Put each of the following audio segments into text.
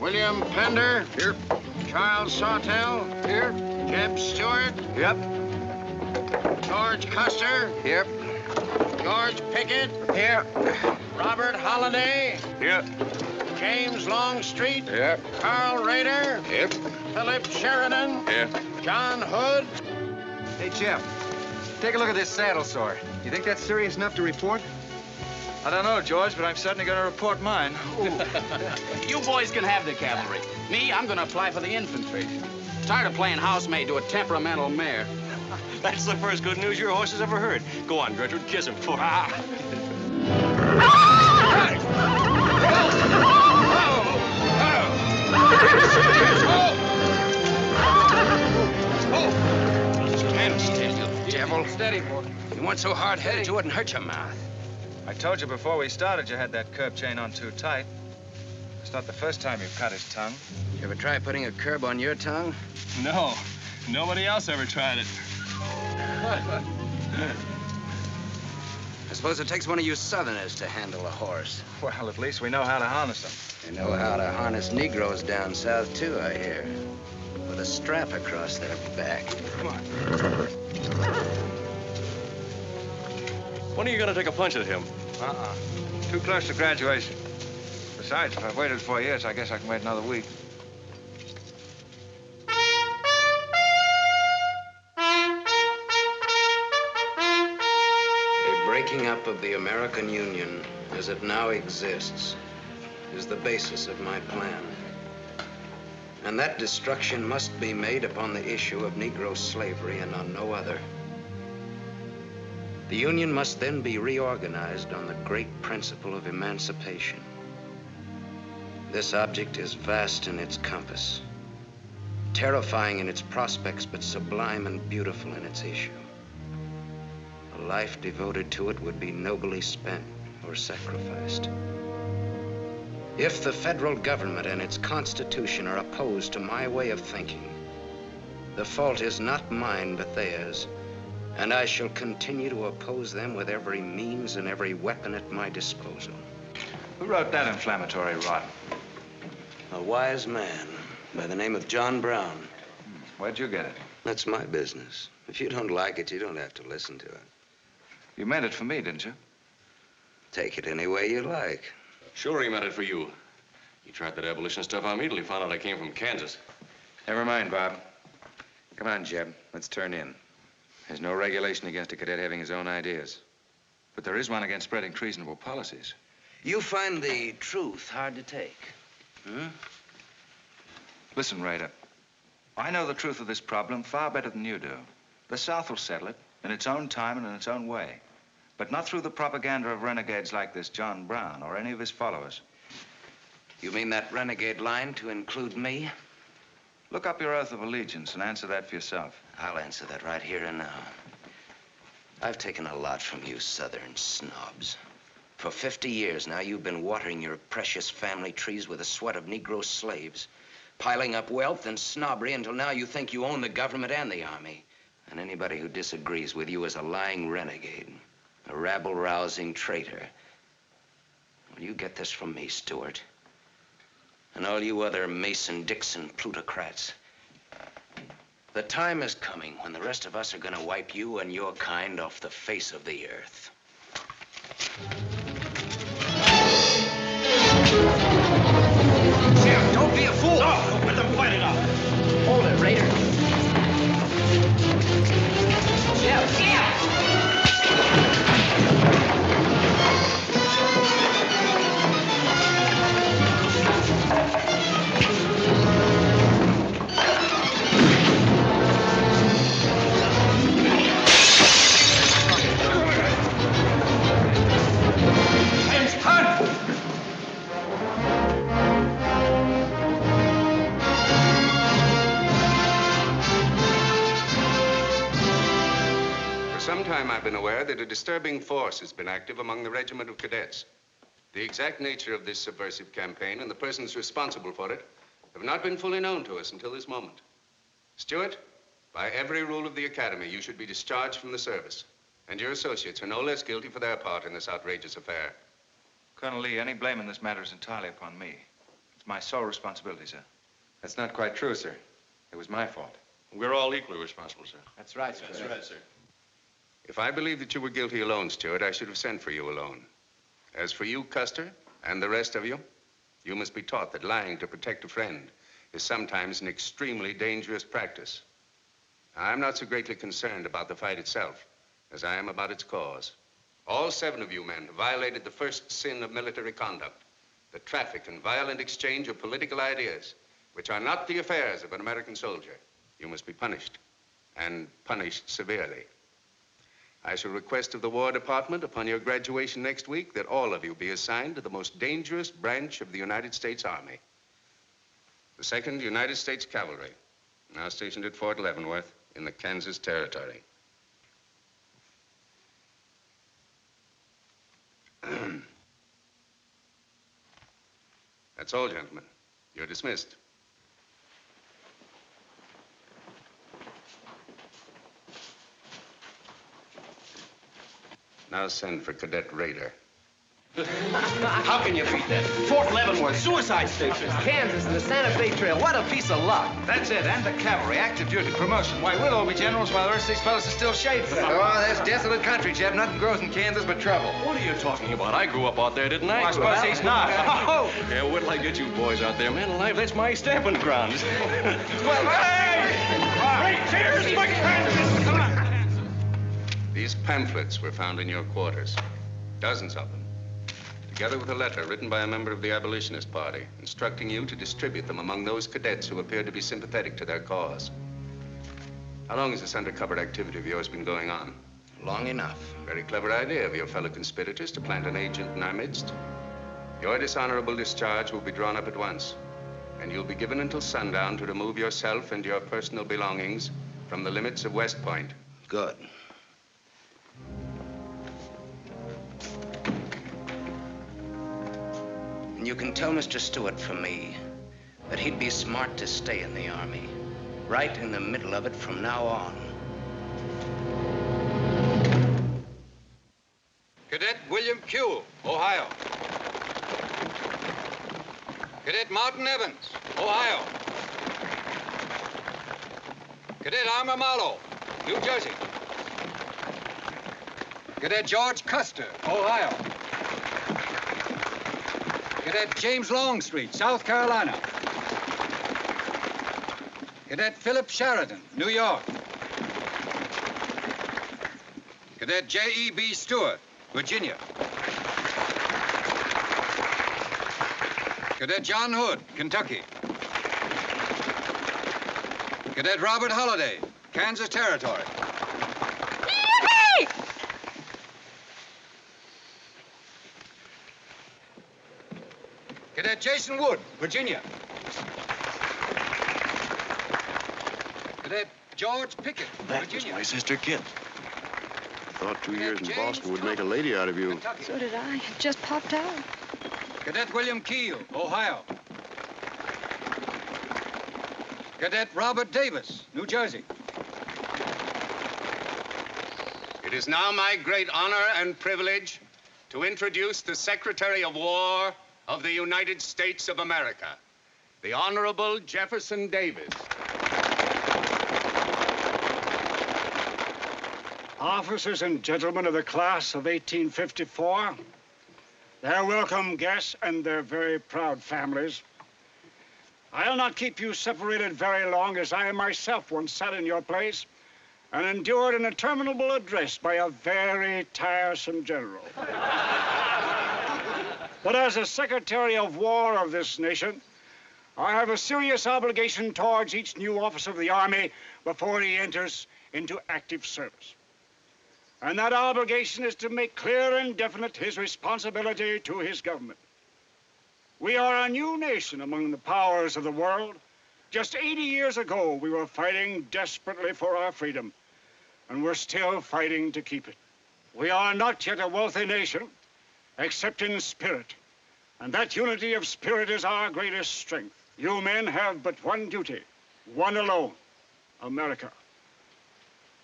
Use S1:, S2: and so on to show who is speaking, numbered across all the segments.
S1: William Pender. Here. Charles Sawtell. Here. Jeb Stuart.
S2: Yep.
S1: George Custer.
S2: Yep.
S1: George Pickett.
S2: Here.
S1: Robert Holliday.
S2: Yep.
S1: James Longstreet.
S2: Yep.
S1: Carl Rader.
S2: Yep.
S1: Philip Sheridan.
S2: Yep.
S1: John Hood.
S2: Hey, Jeff, take a look at this saddle sore. You think that's serious enough to report?
S3: I don't know, George, but I'm certainly going to report mine.
S4: You boys can have the cavalry. Me, I'm going to apply for the infantry. Tired of playing housemaid to a temperamental mare.
S5: That's the first good news your horse has ever heard. Go on, Gertrude, kiss him for
S4: Stand still, you devil.
S2: Steady, boy.
S4: You weren't so hard-headed, you wouldn't hurt your mouth.
S3: I told you before we started you had that curb chain on too tight. It's not the first time you've cut his tongue.
S4: You ever try putting a curb on your tongue?
S5: No, nobody else ever tried it.
S4: I suppose it takes one of you Southerners to handle a horse.
S3: Well, at least we know how to harness them.
S4: They know how to harness Negroes down south, too, I hear. With a strap across their back.
S5: Come on. When are you going to take a punch at him?
S3: Too close to graduation. Besides, if I've waited 4 years, I guess I can wait another week.
S4: A breaking up of the American Union as it now exists is the basis of my plan. And that destruction must be made upon the issue of Negro slavery and on no other. The Union must then be reorganized on the great principle of emancipation. This object is vast in its compass, terrifying in its prospects, but sublime and beautiful in its issue. A life devoted to it would be nobly spent or sacrificed. If the federal government and its constitution are opposed to my way of thinking, the fault is not mine, but theirs. And I shall continue to oppose them with every means and every weapon at my disposal.
S3: Who wrote that inflammatory rot?
S4: A wise man by the name of John Brown.
S3: Where'd you get it?
S4: That's my business. If you don't like it, you don't have to listen to it.
S3: You meant it for me, didn't you?
S4: Take it any way you like.
S5: Sure he meant it for you. He tried that abolition stuff on me till he found out I came from Kansas.
S3: Never mind, Bob. Come on, Jeb. Let's turn in. There's no regulation against a cadet having his own ideas. But there is one against spreading treasonable policies.
S4: You find the truth hard to take.
S6: Listen, Raider. I know the truth of this problem far better than you do. The South will settle it in its own time and in its own way. But not through the propaganda of renegades like this John Brown or any of his followers.
S4: You mean that renegade line to include me?
S6: Look up your oath of allegiance and answer that for yourself.
S4: I'll answer that right here and now. I've taken a lot from you Southern snobs. For 50 years now, you've been watering your precious family trees with the sweat of Negro slaves, piling up wealth and snobbery until now you think you own the government and the army. And anybody who disagrees with you is a lying renegade, a rabble-rousing traitor. Well, you get this from me, Stuart. And all you other Mason-Dixon plutocrats. The time is coming when the rest of us are gonna wipe you and your kind off the face of the earth.
S7: Jim, don't be a fool! No, let them fight it out!
S8: Hold it, Raider. Yeah!
S9: I've been aware that a disturbing force has been active among the regiment of cadets. The exact nature of this subversive campaign and the persons responsible for it have not been fully known to us until this moment. Stuart, by every rule of the academy, you should be discharged from the service. And your associates are no less guilty for their part in this outrageous affair.
S6: Colonel Lee, any blame in this matter is entirely upon me. It's my sole responsibility, sir.
S3: That's not quite true, sir. It was my fault.
S5: We're all equally responsible, sir.
S8: That's right, sir.
S5: That's right, sir.
S9: If I believed that you were guilty alone, Stuart, I should have sent for you alone. As for you, Custer, and the rest of you, you must be taught that lying to protect a friend is sometimes an extremely dangerous practice. I'm not so greatly concerned about the fight itself as I am about its cause. All 7 of you men have violated the first sin of military conduct, the traffic and violent exchange of political ideas, which are not the affairs of an American soldier. You must be punished, and punished severely. I shall request of the War Department upon your graduation next week that all of you be assigned to the most dangerous branch of the United States Army. The 2nd United States Cavalry, now stationed at Fort Leavenworth in the Kansas Territory. That's all, gentlemen. You're dismissed. Now send for Cadet Raider.
S8: How can you beat that? Fort Leavenworth, suicide stations, Kansas, and the Santa Fe Trail. What a piece of luck.
S6: That's it, and the cavalry, active duty, promotion. Why, we'll all be generals while the rest of these fellas are still shade for them.
S3: Oh, that's desolate country, Jeb. Nothing grows in Kansas but trouble.
S5: What are you talking about? I grew up out there, didn't I?
S6: Well, I suppose he's not.
S5: Oh! Yeah, wait till I get you boys out there, man alive. That's my stamping grounds.
S6: Well, hey!
S7: Great cheers for Kansas! Come on!
S9: These pamphlets were found in your quarters. Dozens of them. Together with a letter written by a member of the Abolitionist Party, instructing you to distribute them among those cadets who appeared to be sympathetic to their cause. How long has this undercover activity of yours been going on?
S4: Long enough.
S9: Very clever idea of your fellow conspirators to plant an agent in our midst. Your dishonorable discharge will be drawn up at once, and you'll be given until sundown to remove yourself and your personal belongings from the limits of West Point.
S4: Good. And you can tell Mr. Stuart from me that he'd be smart to stay in the Army, right in the middle of it from now on.
S1: Cadet William Kuehl, Ohio. Cadet Martin Evans, Ohio. Cadet Armour Marlowe, New Jersey. Cadet George Custer, Ohio. Cadet James Longstreet, South Carolina. Cadet Philip Sheridan, New York. Cadet J.E.B. Stewart, Virginia.
S2: Cadet John Hood, Kentucky. Cadet Robert Holliday, Kansas Territory.
S10: Yippee!
S2: Cadet Jason Wood, Virginia. Cadet George Pickett, Virginia.
S11: My sister Kit. Thought 2 years in Boston would make a lady out of you.
S10: So did I. It just popped out.
S2: Cadet William Keel, Ohio. Cadet Robert Davis, New Jersey.
S9: It is now my great honor and privilege to introduce the Secretary of War of the United States of America, the Honorable Jefferson Davis.
S12: Officers and gentlemen of the class of 1854, their welcome guests and their very proud families, I'll not keep you separated very long, as I myself once sat in your place and endured an interminable address by a very tiresome general. But as a Secretary of War of this nation, I have a serious obligation towards each new officer of the Army before he enters into active service. And that obligation is to make clear and definite his responsibility to his government. We are a new nation among the powers of the world. Just 80 years ago, we were fighting desperately for our freedom, and we're still fighting to keep it. We are not yet a wealthy nation, except in spirit, and that unity of spirit is our greatest strength. You men have but one duty, one alone, America.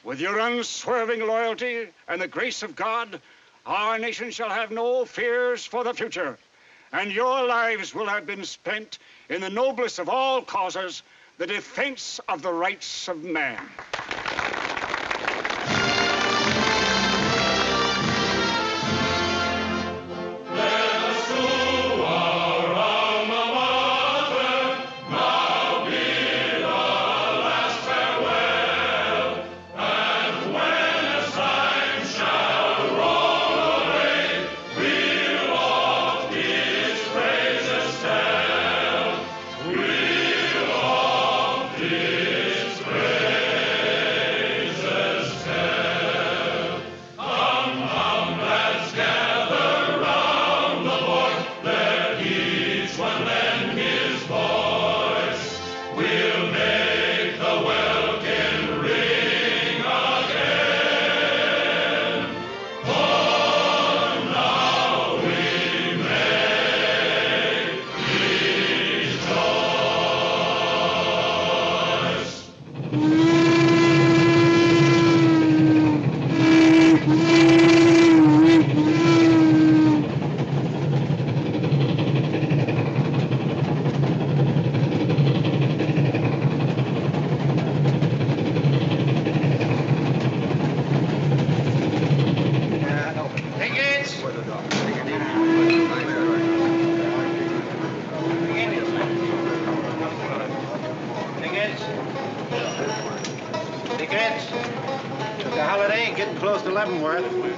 S12: With your unswerving loyalty and the grace of God, our nation shall have no fears for the future, and your lives will have been spent in the noblest of all causes, the defense of the rights of man.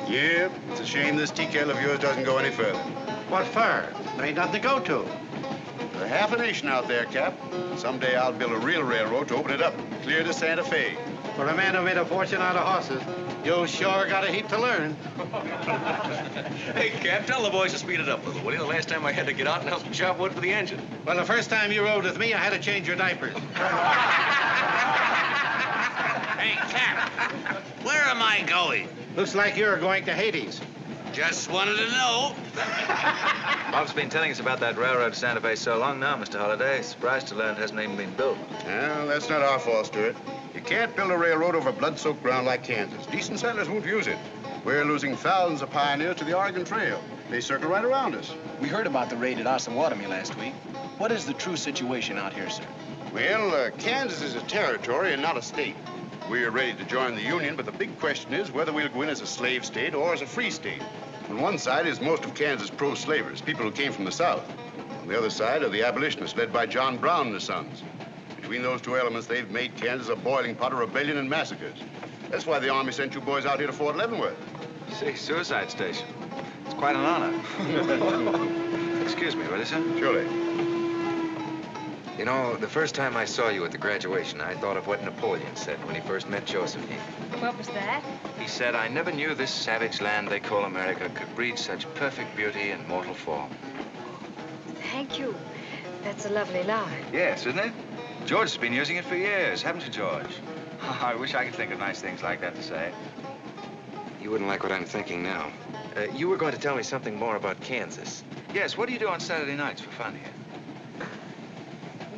S11: Yep, it's a shame this TKL of yours doesn't go any further.
S8: What for? There ain't nothing to go to.
S11: There's half a nation out there, Cap. Someday I'll build a real railroad to open it up, clear to Santa Fe.
S8: For a man who made a fortune out of horses, you sure got a heap to learn.
S5: Hey, Cap, tell the boys to speed it up a little, will you? The last time I had to get out and help them chop wood for the engine.
S8: Well, the first time you rode with me, I had to change your diapers.
S7: Hey, Cap, where am I going?
S8: Looks like you're going to Hades.
S7: Just wanted to know.
S6: Bob's been telling us about that railroad to Santa Fe so long now, Mr. Holliday. Surprised to learn it hasn't even been built.
S11: Well, that's not our fault, Stuart. You can't build a railroad over blood-soaked ground like Kansas. Decent settlers won't use it. We're losing thousands of pioneers to the Oregon Trail. They circle right around us.
S13: We heard about the raid at Osawatomie last week. What is the true situation out here, sir?
S11: Well, Kansas is a territory and not a state. We're ready to join the Union, but the big question is whether we'll go in as a slave state or as a free state. On one side is most of Kansas pro-slavers, people who came from the South. On the other side are the abolitionists, led by John Brown and his sons. Between those two elements, they've made Kansas a boiling pot of rebellion and massacres. That's why the Army sent you boys out here to Fort Leavenworth.
S6: See, suicide station. It's quite an honor. Excuse me, will you, sir?
S11: Surely.
S3: You know, the first time I saw you at the graduation, I thought of what Napoleon said when he first met Josephine.
S10: What was that?
S6: He said, I never knew this savage land they call America could breed such perfect beauty in mortal form.
S10: Thank you. That's a lovely line.
S6: Yes, isn't it? George has been using it for years, haven't you, George? I wish I could think of nice things like that to say.
S3: You wouldn't like what I'm thinking now. You were going to tell me something more about Kansas.
S6: Yes, what do you do on Saturday nights for fun here?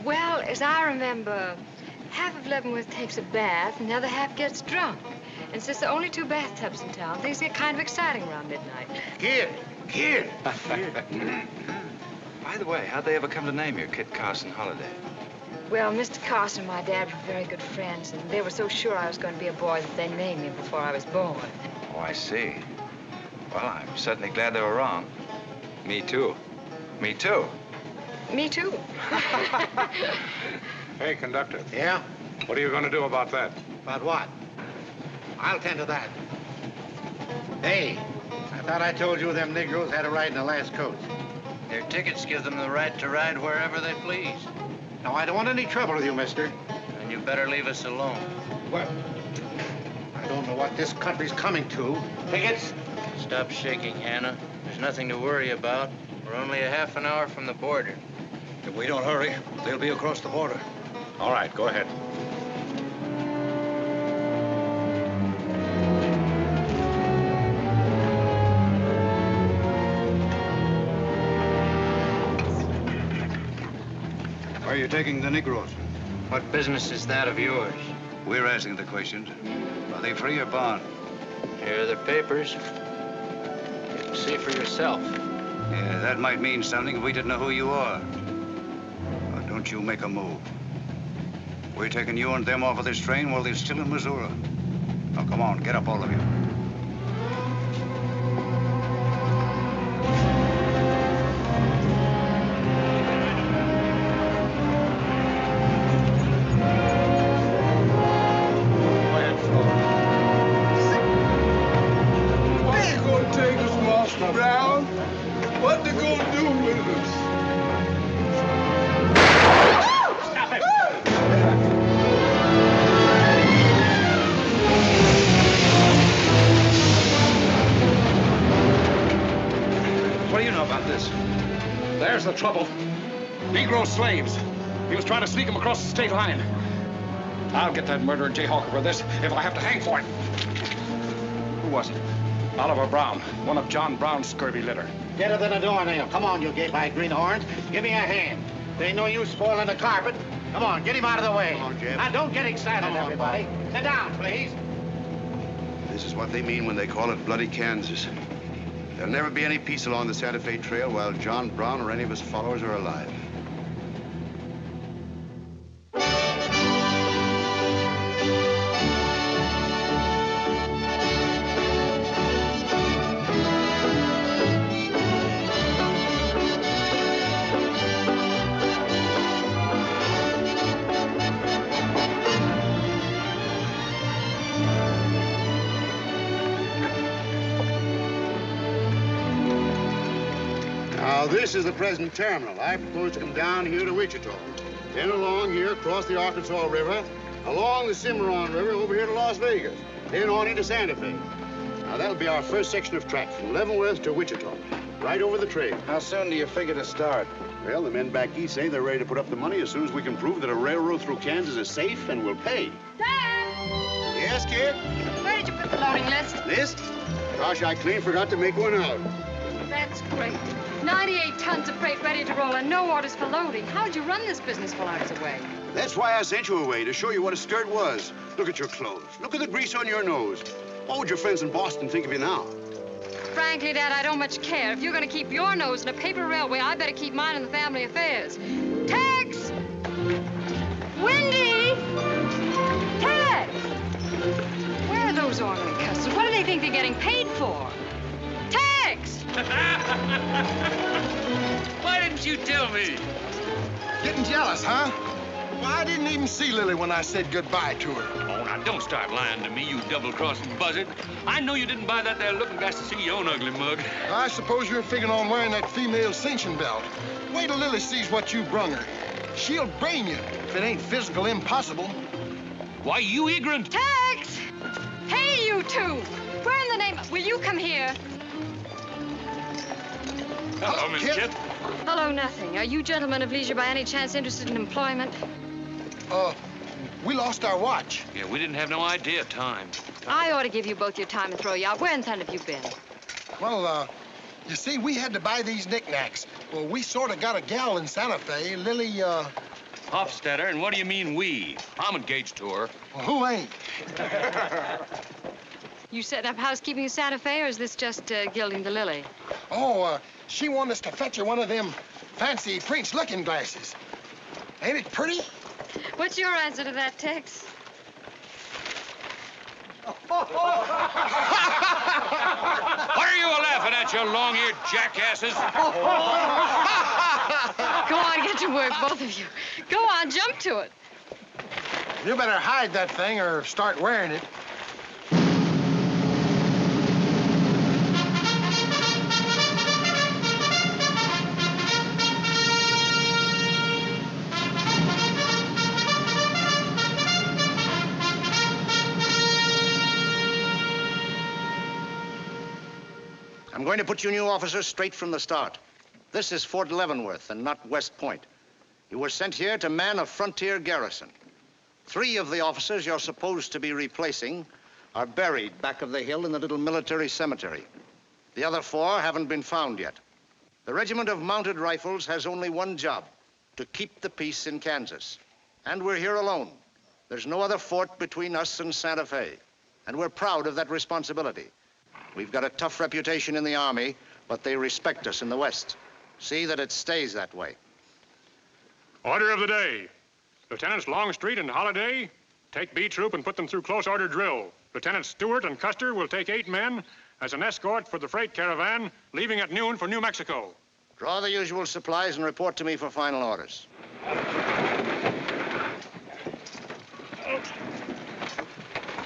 S10: Well, as I remember, half of Leavenworth takes a bath and the other half gets drunk. And since there are only 2 bathtubs in town, things get kind of exciting around midnight.
S11: Kid!
S6: By the way, how'd they ever come to name you Kit Carson Holliday?
S10: Well, Mr. Carson and my dad were very good friends, and they were so sure I was going to be a boy that they named me before I was born.
S6: Oh, I see. Well, I'm certainly glad they were wrong.
S3: Me too.
S6: Me too.
S10: Me too.
S1: Hey, conductor.
S11: Yeah?
S1: What are you going to do about that?
S11: About what? I'll tend to that. Hey, I thought I told you them Negroes had a right in the last coach.
S8: Their tickets give them the right to ride wherever they please.
S11: Now, I don't want any trouble with you, mister.
S8: And you better leave us alone.
S11: Well, I don't know what this country's coming to. Tickets?
S8: Stop shaking, Hannah. There's nothing to worry about. We're only a half an hour from the border.
S5: If we don't hurry, they'll be across the border.
S1: All right, go ahead.
S11: Where are you taking the Negroes?
S8: What business is that of yours?
S11: We're asking the questions. Are they free or bond?
S8: Here are the papers. You can see for yourself.
S11: Yeah, that might mean something if we didn't know who you are. But don't you make a move. We're taking you and them off of this train while they're still in Missouri. Now, come on, get up, all of you.
S14: Brown, what they gonna do with us? Stop it!
S1: What do you know about this? There's the trouble. Negro slaves. He was trying to sneak them across the state line. I'll get that murdering jayhawker for this if I have to hang for it. Who was it? Oliver Brown, one of John Brown's scurvy litter.
S11: Deader than a doornail. Come on, you gay-eyed greenhorns. Give me a hand. There ain't no use spoiling the carpet. Come on, get him out of the way. Come on, Jeb. Now, don't get excited, everybody. Sit down, please.
S15: This is what they mean when they call it bloody Kansas. There'll never be any peace along the Santa Fe Trail while John Brown or any of his followers are alive. Now, this is the present terminal. I propose to come down here to Wichita, then along here across the Arkansas River, along the Cimarron River over here to Las Vegas, then on into Santa Fe. Now, that'll be our first section of track from Leavenworth to Wichita, right over the trail.
S11: How soon do you figure to start?
S15: Well, the men back east say they're ready to put up the money as soon as we can prove that a railroad through Kansas is safe and will pay.
S10: Dad!
S15: Yes, kid?
S10: Where did you put the loading list?
S15: List? Gosh, I clean forgot to make one out.
S10: That's great. 98 tons of freight ready to roll and no orders for loading. How'd you run this business while I was away?
S15: That's why I sent you away, to show you what a skirt was. Look at your clothes. Look at the grease on your nose. What would your friends in Boston think of you now?
S10: Frankly, Dad, I don't much care. If you're going to keep your nose in a paper railway, I better keep mine in the family affairs. Tex! Wendy! Tex! Where are those orderly customers? What do they think they're getting paid for? Tex!
S7: Why didn't you tell me?
S14: Getting jealous, huh? Well, I didn't even see Lily when I said goodbye to her.
S5: Oh, now, don't start lying to me, you double-crossing buzzard. I know you didn't buy that there looking glass to see your own ugly mug.
S14: I suppose you're figuring on wearing that female cinching belt. Wait till Lily sees what you brung her. She'll brain you if it ain't physical impossible.
S5: Why, you ignorant.
S10: Tex! Hey, you two! Where in the name... Will you come here?
S5: Hello, Miss Kit.
S10: Hello, nothing. Are you gentlemen of leisure by any chance interested in employment?
S14: We lost our watch.
S5: Yeah, we didn't have no idea of time.
S10: I ought to give you both your time and throw you out. Where in town have you been?
S14: Well, you see, we had to buy these knickknacks. Well, we sort of got a gal in Santa Fe, Lily,
S5: Hofstadter, and what do you mean we? I'm engaged to her.
S14: Well, who ain't?
S10: You setting up housekeeping in Santa Fe, or is this just gilding the lily?
S14: Oh, she wanted us to fetch her one of them fancy French looking glasses. Ain't it pretty?
S10: What's your answer to that, Tex?
S5: What are you laughing at, you long-eared jackasses?
S10: Go on, get to work, both of you. Go on, jump to it.
S14: You better hide that thing or start wearing it.
S4: I'm going to put you new officers straight from the start. This is Fort Leavenworth and not West Point. You were sent here to man a frontier garrison. 3 of the officers you're supposed to be replacing are buried back of the hill in the little military cemetery. The other 4 haven't been found yet. The Regiment of Mounted Rifles has only one job, to keep the peace in Kansas. And we're here alone. There's no other fort between us and Santa Fe. And we're proud of that responsibility. We've got a tough reputation in the Army, but they respect us in the West. See that it stays that way.
S16: Order of the day. Lieutenants Longstreet and Holliday take B Troop and put them through close order drill. Lieutenants Stewart and Custer will take 8 men as an escort for the freight caravan leaving at noon for New Mexico.
S4: Draw the usual supplies and report to me for final orders.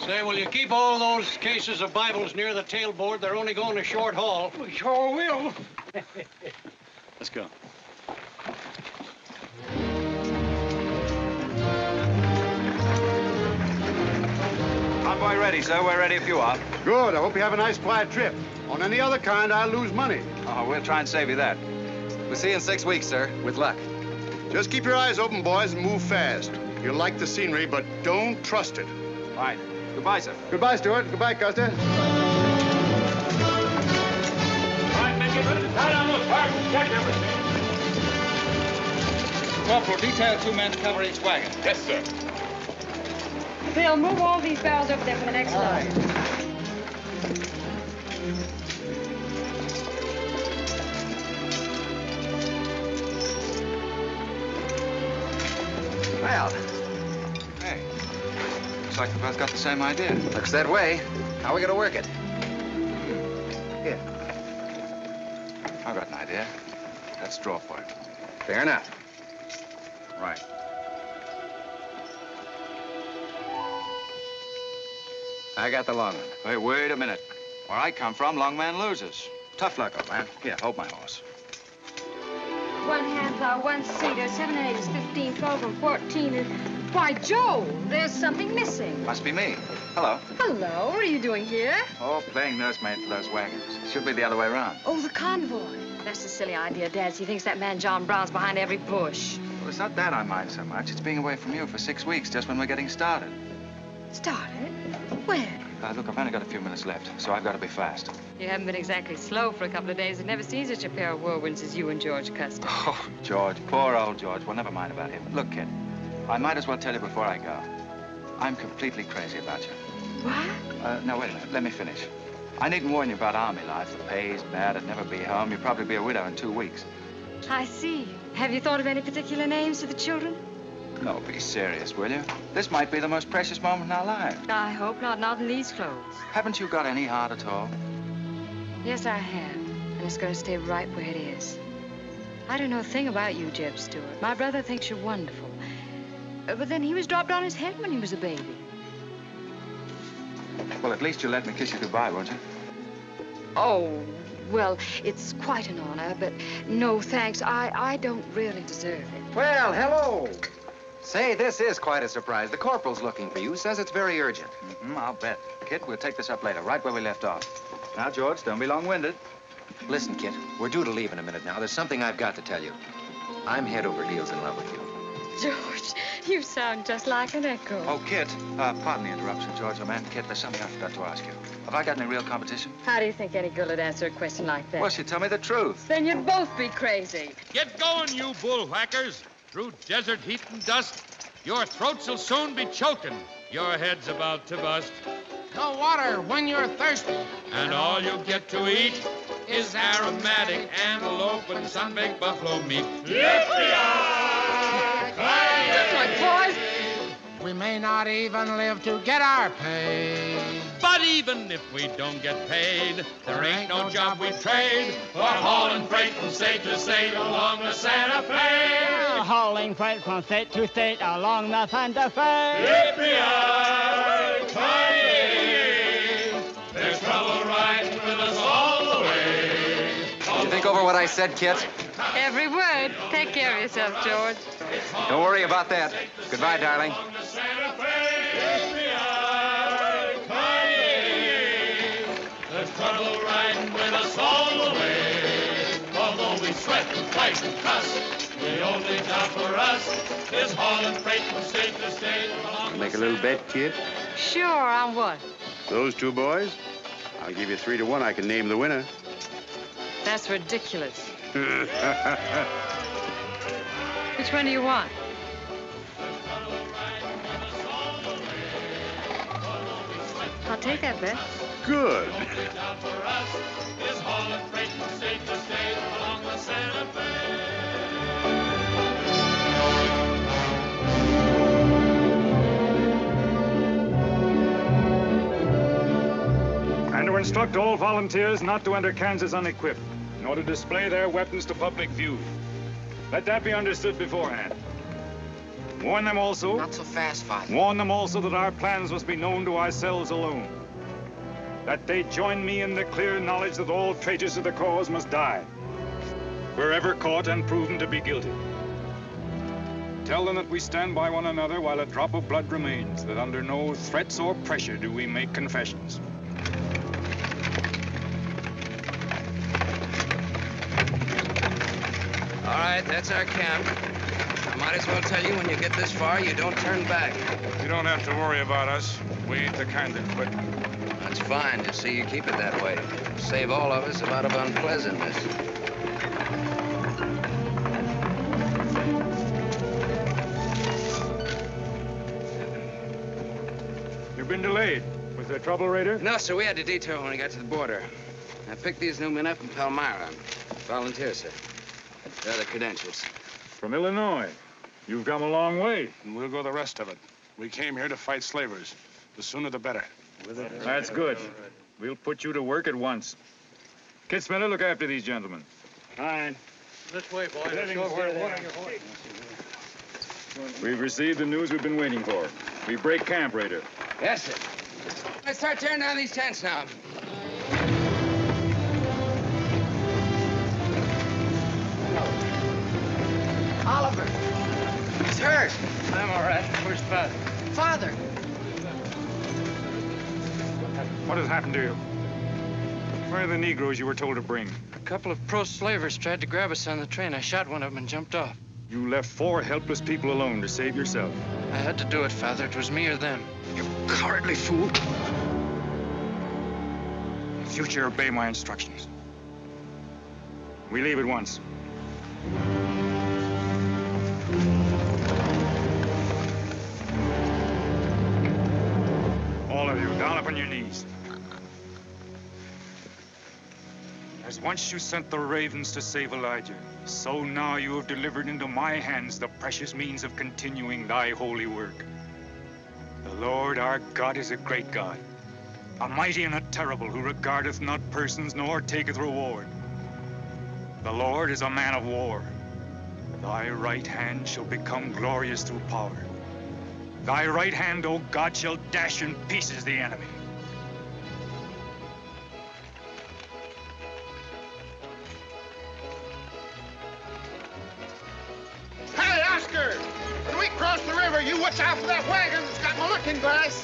S8: Say, will you keep all those cases of Bibles near the tailboard? They're only going a short haul.
S12: We sure will.
S8: Let's go.
S6: Convoy ready, sir. We're ready if you are.
S15: Good. I hope you have a nice, quiet trip. On any other kind, I'll lose money.
S6: Oh, we'll try and save you that.
S2: We'll see you in 6 weeks, sir. With luck.
S15: Just keep your eyes open, boys, and move fast. You'll like the scenery, but don't trust it.
S6: Right. Goodbye, sir.
S15: Goodbye, Stuart. Goodbye, Custer.
S16: All right, men, get ready to tie down those parts and check everything.
S1: Corporal, detail 2 men to cover each wagon.
S5: Yes, sir.
S10: Bill, move all these barrels over there for the next load.
S2: Well,
S6: Hey, looks like we both got the same idea.
S2: looks that way. How are we going to work it?
S6: Here. I've got an idea. Let's draw for it.
S2: Fair enough.
S6: Right.
S2: I got the long one.
S6: Hey, wait a minute. Where I come from, long man loses. Tough luck, old man. Here, hold my horse.
S10: 1 hand-plow, 1 seater, 7 and 8 is 15, 12 and 14 is... Why, Joe, there's something missing.
S6: Must be me. Hello.
S10: Hello, what are you doing here?
S6: Oh, playing nursemaid for those wagons. Should be the other way around.
S10: Oh, the convoy. That's a silly idea, Dad. He thinks that man John Brown's behind every bush.
S6: Well, it's not that I mind so much. It's being away from you for 6 weeks, just when we're getting started.
S10: Started? Where?
S6: Look, I've only got a few minutes left, so I've got to be fast.
S10: You haven't been exactly slow for a couple of days. I've never seen such a pair of whirlwinds as you and George Custer.
S6: Oh, George, poor old George. Well, never mind about him. Look, kid, I might as well tell you before I go. I'm completely crazy about you.
S10: What?
S6: No, wait a minute. Let me finish. I needn't warn you about Army life. The pay's bad. I'd never be home. You'd probably be a widow in 2 weeks.
S10: I see. Have you thought of any particular names for the children?
S6: No, be serious, will you? This might be the most precious moment in our lives.
S10: I hope not. Not in these clothes.
S6: Haven't you got any heart at all?
S10: Yes, I have. And it's going to stay right where it is. I don't know a thing about you, Jeb Stuart. My brother thinks you're wonderful. But then he was dropped on his head when he was a baby.
S6: Well, at least you'll let me kiss you goodbye, won't you?
S10: Oh, well, it's quite an honor, but no thanks. I don't really deserve it.
S3: Well, hello. Say, this is quite a surprise. The corporal's looking for you. Says it's very urgent.
S6: I'll bet. Kit, we'll take this up later, right where we left off. Now, George, don't be long-winded.
S3: Listen, Kit, we're due to leave in a minute now. There's something I've got to tell you. I'm head over heels in love with you.
S10: George, you sound just like an echo.
S6: Oh, Kit, pardon the interruption, George, man. Kit, there's something I forgot to ask you. Have I got any real competition?
S10: How do you think any girl would answer a question like that?
S6: Well, she'd tell me the truth.
S10: Then you'd both be crazy.
S7: Get going, you bullwhackers. Through desert heat and dust, your throats will soon be choking. Your head's about to bust.
S17: No water when you're thirsty.
S7: And all you get to eat is aromatic antelope and sun-baked buffalo meat.
S10: Boys.
S17: We may not even live to get our pay.
S7: But even if we don't get paid, there ain't no job we trade for hauling freight from state to state along the Santa Fe.
S18: Hauling freight from state to state along the Santa Fe.
S7: Yippee-yi-ki-yay. There's trouble riding with us all the way.
S3: Did you think over what I said, Kit?
S10: Every word. Take care of yourself, George.
S3: Don't worry about that. Goodbye, darling.
S7: There's trouble riding with us all the way. Although we sweat and fight and cuss, the only job for us is hauling freight from state to state.
S11: Make a little bet, kid?
S10: Sure, on what?
S11: Those two boys? I'll give you 3 to 1. I can name the winner.
S10: That's ridiculous. Which one do you want? I'll take that bet.
S11: Good.
S16: And to instruct all volunteers not to enter Kansas unequipped, nor to display their weapons to public view. Let that be understood beforehand. Warn them also...
S4: Not so fast, Father.
S16: Warn them also that our plans must be known to ourselves alone. That they join me in the clear knowledge that all traitors to the cause must die, wherever caught and proven to be guilty. Tell them that we stand by one another while a drop of blood remains, that under no threats or pressure do we make confessions.
S4: All right, that's our camp. I might as well tell you when you get this far, you don't turn back.
S16: You don't have to worry about us. We ain't the kind that quit.
S4: That's fine. Just see you keep it that way. Save all of us a lot of unpleasantness.
S16: You've been delayed. Was there trouble, Raider?
S4: No, sir. We had to detour when we got to the border. I picked these new men up in Palmyra. Volunteer, sir. They're the credentials.
S16: From Illinois. You've come a long way.
S1: And we'll go the rest of it. We came here to fight slavers. The sooner the better.
S16: That's good. We'll put you to work at once. Kit Spinner, look after these gentlemen.
S12: Fine.
S17: This way, boys.
S16: We've received the news we've been waiting for. We break camp, Raider.
S4: Yes, sir. Let's start tearing down these tents now.
S8: Oliver. He's hurt.
S18: I'm all right. Where's Father?
S8: Father.
S16: What has happened to you? Where are the Negroes you were told to bring?
S18: A couple of pro-slavers tried to grab us on the train. I shot one of them and jumped off.
S16: You left 4 helpless people alone to save yourself.
S18: I had to do it, Father. It was me or them.
S16: You cowardly fool. In future, obey my instructions. We leave at once. All of you, down upon your knees. As once you sent the ravens to save Elijah, so now you have delivered into my hands the precious means of continuing thy holy work. The Lord our God is a great God, a mighty and a terrible, who regardeth not persons nor taketh reward. The Lord is a man of war. Thy right hand shall become glorious through power.
S19: Thy right hand, O God, shall dash in pieces the enemy.
S14: Hey, Oscar! When we cross the river, you watch out for that wagon that's got my looking glass.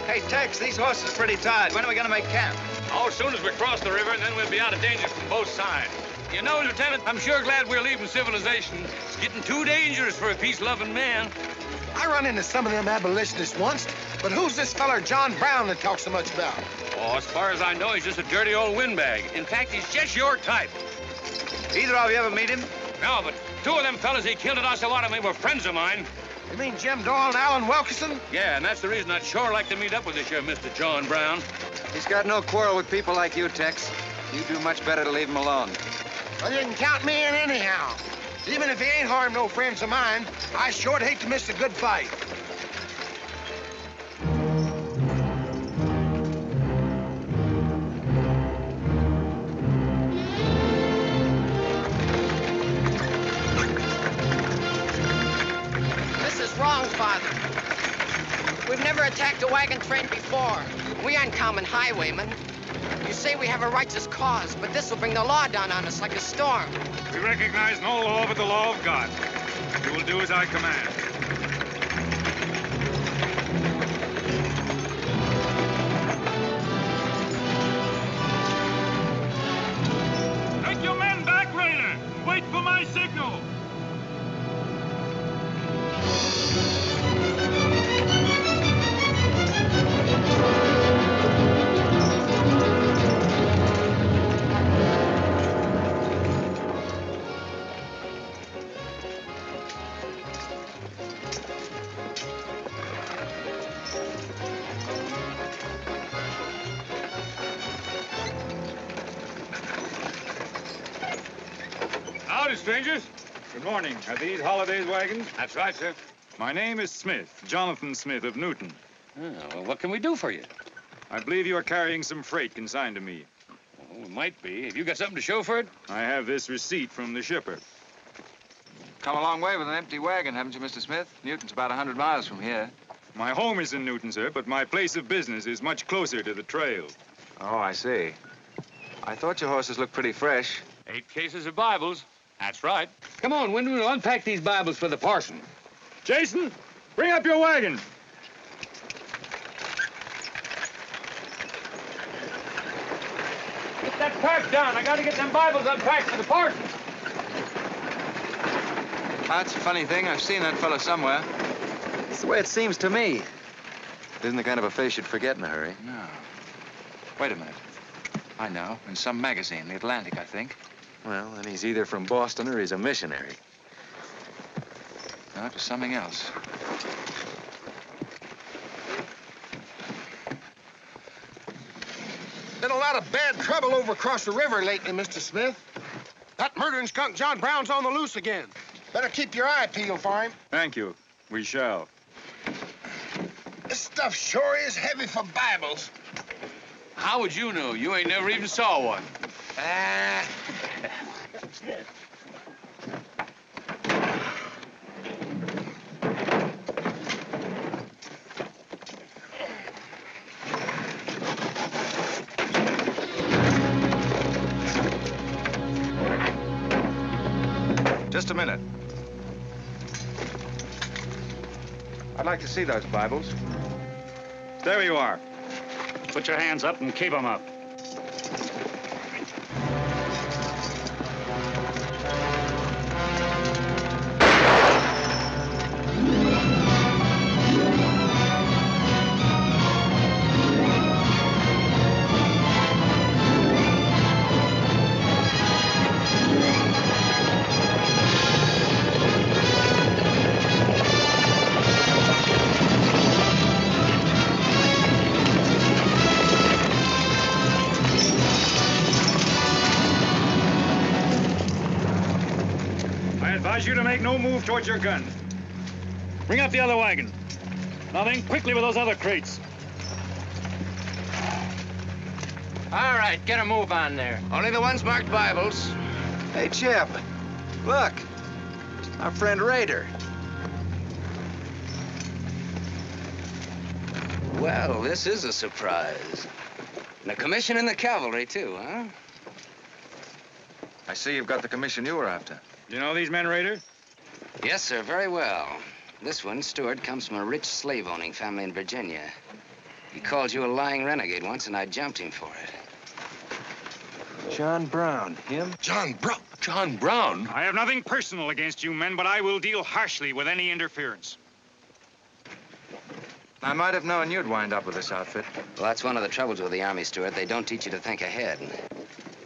S6: Hey, Tex, these horses are pretty tired. When are we gonna make camp?
S5: Oh, as soon as we cross the river, and then we'll be out of danger from both sides. You know, Lieutenant, I'm sure glad we're leaving civilization. It's getting too dangerous for a peace-loving man.
S14: I run into some of them abolitionists once, but who's this feller John Brown that talks so much about?
S5: Oh, as far as I know, he's just a dirty old windbag. In fact, he's just your type.
S6: Either of you ever meet him?
S5: No, but two of them fellas he killed at Osawatomie were friends of mine.
S14: You mean Jim Doyle and Alan Wilkerson?
S5: Yeah, and that's the reason I'd sure like to meet up with this here Mr. John Brown.
S3: He's got no quarrel with people like you, Tex. You do much better to leave him alone.
S14: Well, you can count me in anyhow. Even if he ain't harmed no friends of mine, I sure hate to miss a good fight.
S8: This is wrong, Father. We've never attacked a wagon train before. We aren't common highwaymen. You say we have a righteous cause, but this will bring the law down on us like a storm.
S19: We recognize no law but the law of God. You will do as I command.
S7: Take your men back, Raider. Wait for my signal.
S19: Howdy, strangers. Good morning. Are these Holliday's wagons?
S5: That's right, sir.
S19: My name is Smith, Jonathan Smith of Newton.
S5: Oh, well, what can we do for you?
S19: I believe you are carrying some freight consigned to me.
S5: Oh, it might be. Have you got something to show for it?
S19: I have this receipt from the shipper.
S6: Come a long way with an empty wagon, haven't you, Mr. Smith? Newton's about 100 miles from here.
S19: My home is in Newton, sir, but my place of business is much closer to the trail.
S6: Oh, I see. I thought your horses looked pretty fresh.
S5: 8 cases of Bibles. That's right. Come on, Wyndham, we'll unpack these Bibles for the parson.
S19: Jason, bring up your wagon.
S5: Get that pack down. I got to get them Bibles unpacked for the parson.
S6: That's a funny thing. I've seen that fellow somewhere.
S3: It's the way it seems to me. Isn't the kind of a face you'd forget in a hurry.
S6: No. Wait a minute. I know. In some magazine, The Atlantic, I think.
S3: Well, then he's either from Boston or he's a missionary.
S6: No, it was something else.
S14: Been a lot of bad trouble over across the river lately, Mr. Smith. That murdering skunk John Brown's on the loose again. Better keep your eye peeled for him.
S19: Thank you. We shall.
S14: This stuff sure is heavy for Bibles.
S5: How would you know? You ain't never even saw one.
S6: Just a minute. I'd like to see those Bibles.
S19: There you are. Put your hands up and keep them up. I advise you to make no move towards your gun. Bring up the other wagon. Now then, quickly with those other crates.
S8: All right, get a move on there.
S4: Only the ones marked Bibles. Hey, Jeb, look. Our friend Raider. Well, this is a surprise. And a commission in the cavalry, too, huh?
S6: I see you've got the commission you were after.
S19: You know these men, Raider?
S4: Yes, sir, very well. This one, Stuart, comes from a rich slave-owning family in Virginia. He called you a lying renegade once, and I jumped him for it.
S13: John Brown, him?
S14: John Brown?
S13: John Brown?
S19: I have nothing personal against you men, but I will deal harshly with any interference.
S6: I might have known you'd wind up with this outfit.
S4: Well, that's one of the troubles with the Army, Stuart. They don't teach you to think ahead.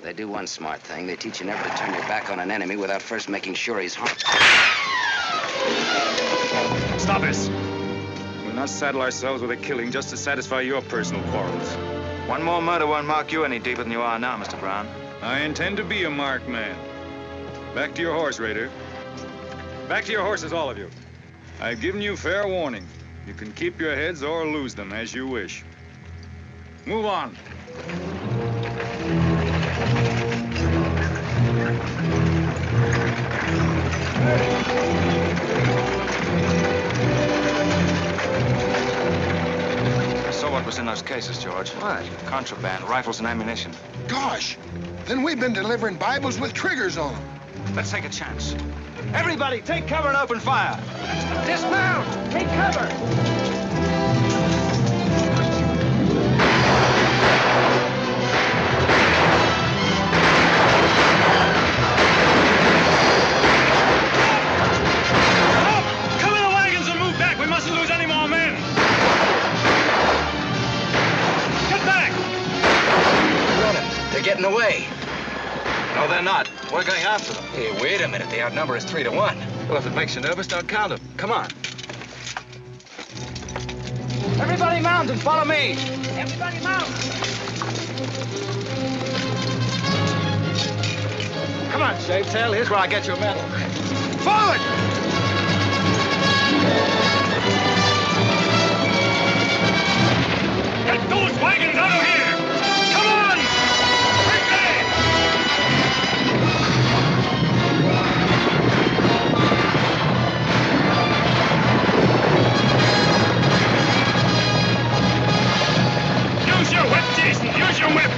S4: They do one smart thing. They teach you never to turn your back on an enemy without first making sure he's harmed.
S19: Stop us. We'll not saddle ourselves with a killing just to satisfy your personal quarrels.
S6: One more murder won't mark you any deeper than you are now, Mr. Brown.
S19: I intend to be a marked man. Back to your horse, Raider. Back to your horses, all of you. I've given you fair warning. You can keep your heads or lose them as you wish. Move on.
S6: I saw what was in those cases, George.
S14: What?
S6: Contraband, rifles and ammunition.
S14: Gosh, then we've been delivering Bibles with triggers on them.
S6: Let's take a chance. Everybody, take cover and open fire.
S17: Dismount! Take cover!
S19: Cover the wagons and move back. We mustn't lose any more men. Get back!
S4: Running. They're getting away.
S6: No, they're not. We're going after them.
S4: Hey, wait a minute. The outnumber is 3 to 1.
S6: Well, if it makes you nervous, don't count them. Come on.
S17: Everybody mount and follow me. Everybody mount.
S19: Come on, Shavetail. Here's where I get you a medal.
S17: Forward!
S19: Get those wagons out of here! Come on! Quickly! Use your whip, Jason! Use your whip!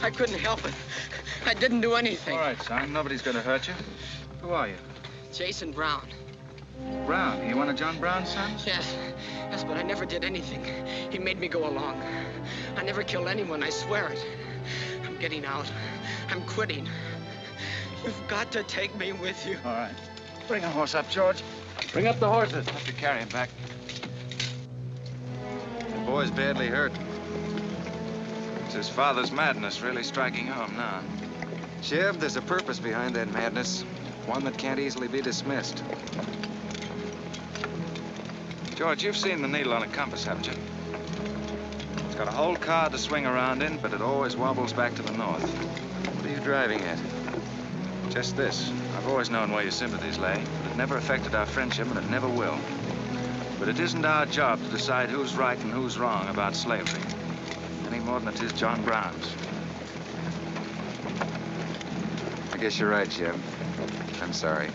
S8: I couldn't help it. I didn't do anything.
S6: All right, son. Nobody's going to hurt you. Who are you?
S8: Jason Brown.
S6: Brown. You one of John Brown's sons?
S8: Yes. Yes, but I never did anything. He made me go along. I never killed anyone, I swear it. I'm getting out. I'm quitting. You've got to take me with you.
S6: All right. Bring a horse up, George.
S19: Bring up the horses.
S6: Have to carry him back. The boy's badly hurt. It's his father's madness really striking home now.
S3: Jeb, there's a purpose behind that madness. One that can't easily be dismissed.
S6: George, you've seen the needle on a compass, haven't you? It's got a whole card to swing around in, but it always wobbles back to the north.
S3: What are you driving at?
S6: Just this. I've always known where your sympathies lay, but it never affected our friendship, and it never will. But it isn't our job to decide who's right and who's wrong about slavery. Any more than it is John Brown's.
S3: I guess you're right, Jeb. I'm sorry.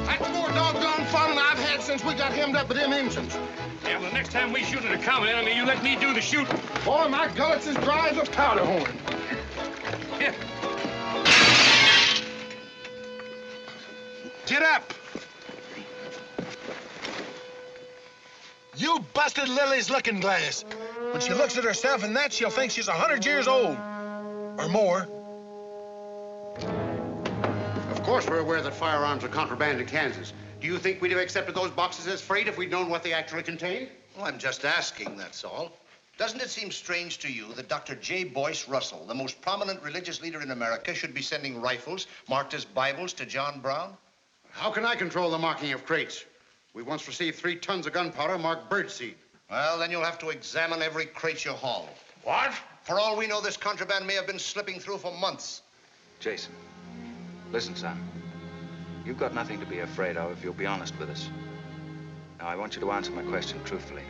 S14: That's more doggone fun than I've had since we got hemmed up with them engines.
S16: Yeah, well, the next time we shoot at a common enemy, you let me do the shooting.
S14: Boy, my gullet's as dry as a powder horn.
S16: Yeah.
S14: Get up! You busted Lily's looking glass. When she looks at herself in that, she'll think she's 100 years old. Or more.
S15: Of course we're aware that firearms are contraband in Kansas. Do you think we'd have accepted those boxes as freight if we'd known what they actually contained?
S20: Well, I'm just asking, that's all. Doesn't it seem strange to you that Dr. J. Boyce Russell, the most prominent religious leader in America, should be sending rifles marked as Bibles to John Brown?
S15: How can I control the marking of crates? We once received 3 tons of gunpowder marked birdseed.
S20: Well, then you'll have to examine every crate you haul.
S15: What?
S20: For all we know, this contraband may have been slipping through for months.
S6: Jason, listen, son. You've got nothing to be afraid of if you'll be honest with us. Now, I want you to answer my question truthfully.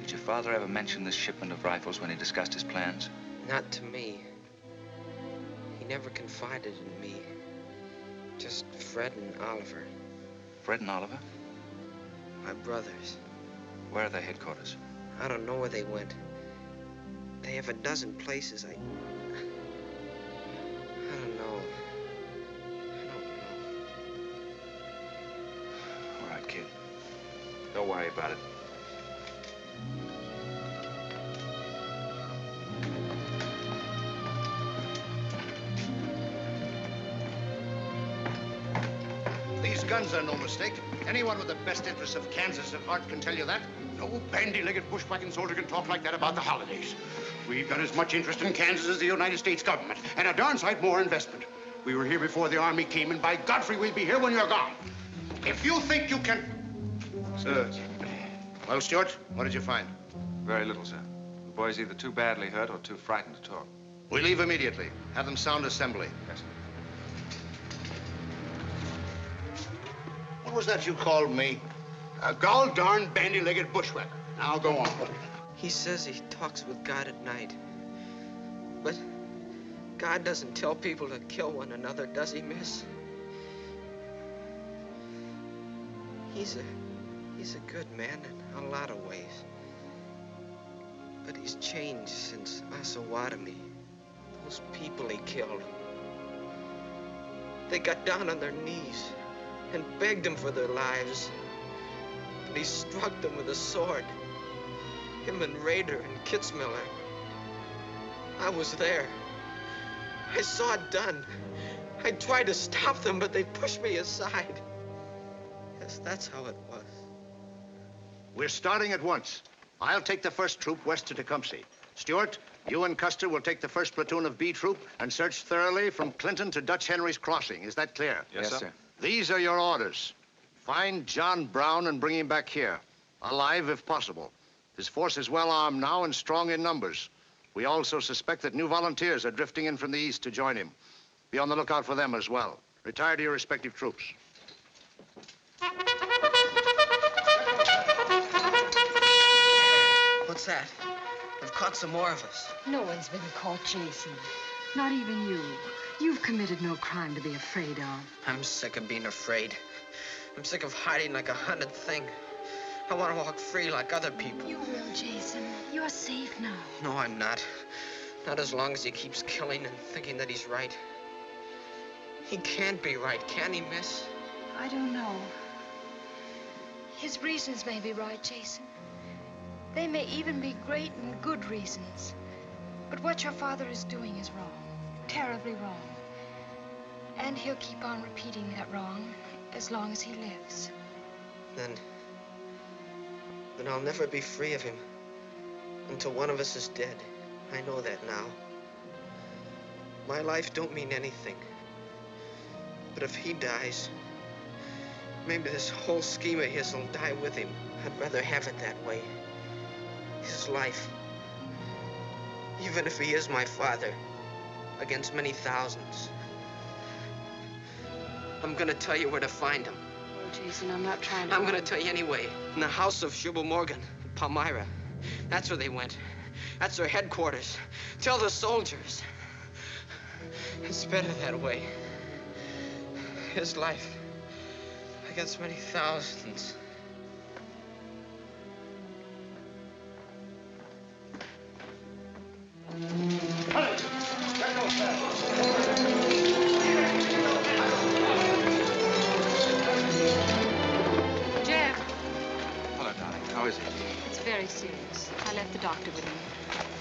S6: Did your father ever mention this shipment of rifles when he discussed his plans?
S8: Not to me. He never confided in me. Just Fred and Oliver.
S6: Fred and Oliver?
S8: My brothers.
S6: Where are their headquarters?
S8: I don't know where they went. They have a dozen places. I don't know.
S6: All right, kid. Don't worry about it.
S20: These guns are no mistake. Anyone with the best interests of Kansas at heart can tell you that.
S15: No bandy-legged bushwhacking soldier can talk like that about the holidays. We've got as much interest in Kansas as the United States government, and a darn sight more investment. We were here before the Army came, and by Godfrey, we'll be here when you're gone. If you think you can...
S20: Sir. Well, Stuart, what did you find?
S6: Very little, sir. The boy's either too badly hurt or too frightened to talk.
S20: We leave immediately. Have them sound assembly.
S6: Yes, sir.
S20: What was that you called me?
S15: A gall-darn bandy-legged bushwhacker. Now go on.
S8: He says he talks with God at night. But God doesn't tell people to kill one another, does he, miss? He's a good man in a lot of ways. But he's changed since Osawatomie. Those people he killed. They got down on their knees and begged him for their lives. But he struck them with a sword. Him and Rader and Kitzmiller. I was there. I saw it done. I tried to stop them, but they pushed me aside. Yes, that's how it was.
S20: We're starting at once. I'll take the first troop west to Tecumseh. Stuart, you and Custer will take the first platoon of B Troop and search thoroughly from Clinton to Dutch Henry's Crossing. Is that clear?
S6: Yes, sir.
S20: These are your orders. Find John Brown and bring him back here, alive if possible. His force is well armed now and strong in numbers. We also suspect that new volunteers are drifting in from the east to join him. Be on the lookout for them as well. Retire to your respective troops.
S8: What's that? They've caught some more of us.
S10: No one's been caught, Jason. Not even you. You've committed no crime to be afraid of.
S8: I'm sick of being afraid. I'm sick of hiding like a hunted thing. I want to walk free like other people.
S10: You will, Jason. You're safe now.
S8: No, I'm not. Not as long as he keeps killing and thinking that he's right. He can't be right, can he, miss?
S10: I don't know. His reasons may be right, Jason. They may even be great and good reasons. But what your father is doing is wrong. Terribly wrong. And he'll keep on repeating that wrong as long as he lives.
S8: Then I'll never be free of him until one of us is dead. I know that now. My life don't mean anything. But if he dies, maybe this whole scheme of his will die with him. I'd rather have it that way. His life. Even if he is my father, against many thousands. I'm gonna tell you where to find him.
S10: Oh, Jason, I'm not trying to...
S8: I'm gonna tell you anyway. In the house of Shubal Morgan, Palmyra. That's where they went. That's their headquarters. Tell the soldiers. It's better that way. His life against many thousands.
S10: Jeb,
S6: Hello, darling. How is he?
S10: it's very serious. I left the doctor with him.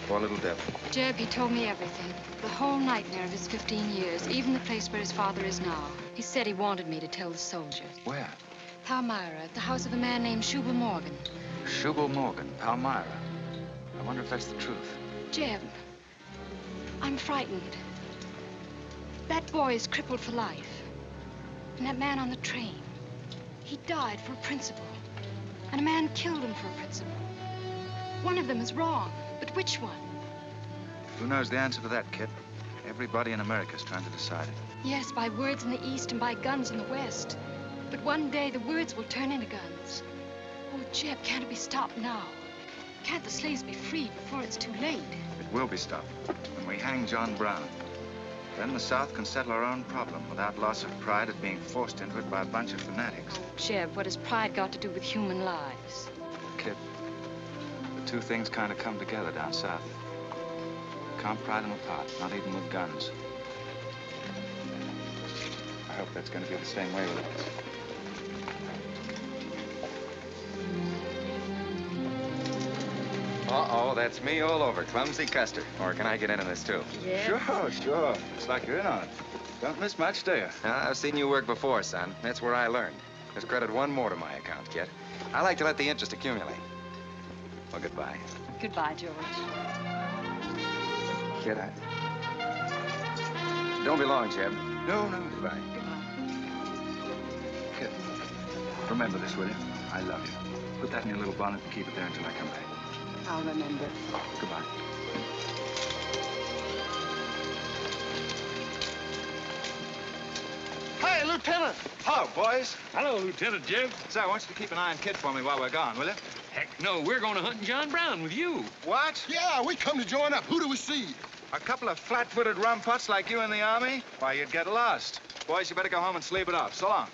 S6: Poor little Deb.
S10: Jeb, he told me everything. The whole nightmare of his 15 years, even the place where his father is now. He said he wanted me to tell the soldiers.
S6: Where?
S10: Palmyra, at the house of a man named Shubal Morgan.
S6: Shubal Morgan, Palmyra. I wonder if that's the truth.
S10: Jeb, I'm frightened. That boy is crippled for life. And that man on the train, he died for a principle. And a man killed him for a principle. One of them is wrong, but which one?
S6: Who knows the answer to that, Kit? Everybody in America is trying to decide it.
S10: Yes, by words in the East and by guns in the West. But one day the words will turn into guns. Oh, Jeb, can't it be stopped now? Can't the slaves be freed before it's too late?
S6: It will be stopped when we hang John Brown. Then the South can settle our own problem without loss of pride at being forced into it by a bunch of fanatics.
S10: Jeb, what has pride got to do with human lives?
S6: Kid, the two things kind of come together down south. Can't pry them apart, not even with guns. I hope that's going to be the same way with us.
S3: Uh-oh, that's me all over. Clumsy Custer. Or can I get into this, too?
S6: Yeah. Sure. Looks like you're in on it. Don't miss much, do you?
S3: I've seen you work before, son. That's where I learned. Just credit one more to my account, Kit. I like to let the interest accumulate. Well, goodbye.
S10: Goodbye, George.
S3: Kid, don't be long, Jeb.
S6: No. Goodbye. Kid, remember this, will you? I love you. Put that in your little bonnet and keep it there until I come back.
S10: I'll remember.
S6: Goodbye.
S14: Hey, Lieutenant.
S6: Hello, boys.
S5: Hello, Lieutenant Jeb.
S6: Say, I want you to keep an eye on Kid for me while we're gone, will you?
S5: Heck no, we're going to hunt John Brown with you.
S6: What?
S14: Yeah, we come to join up. Who do we see?
S6: A couple of flat-footed rumputs like you in the Army? Why, you'd get lost. Boys, you better go home and sleep it off. So long.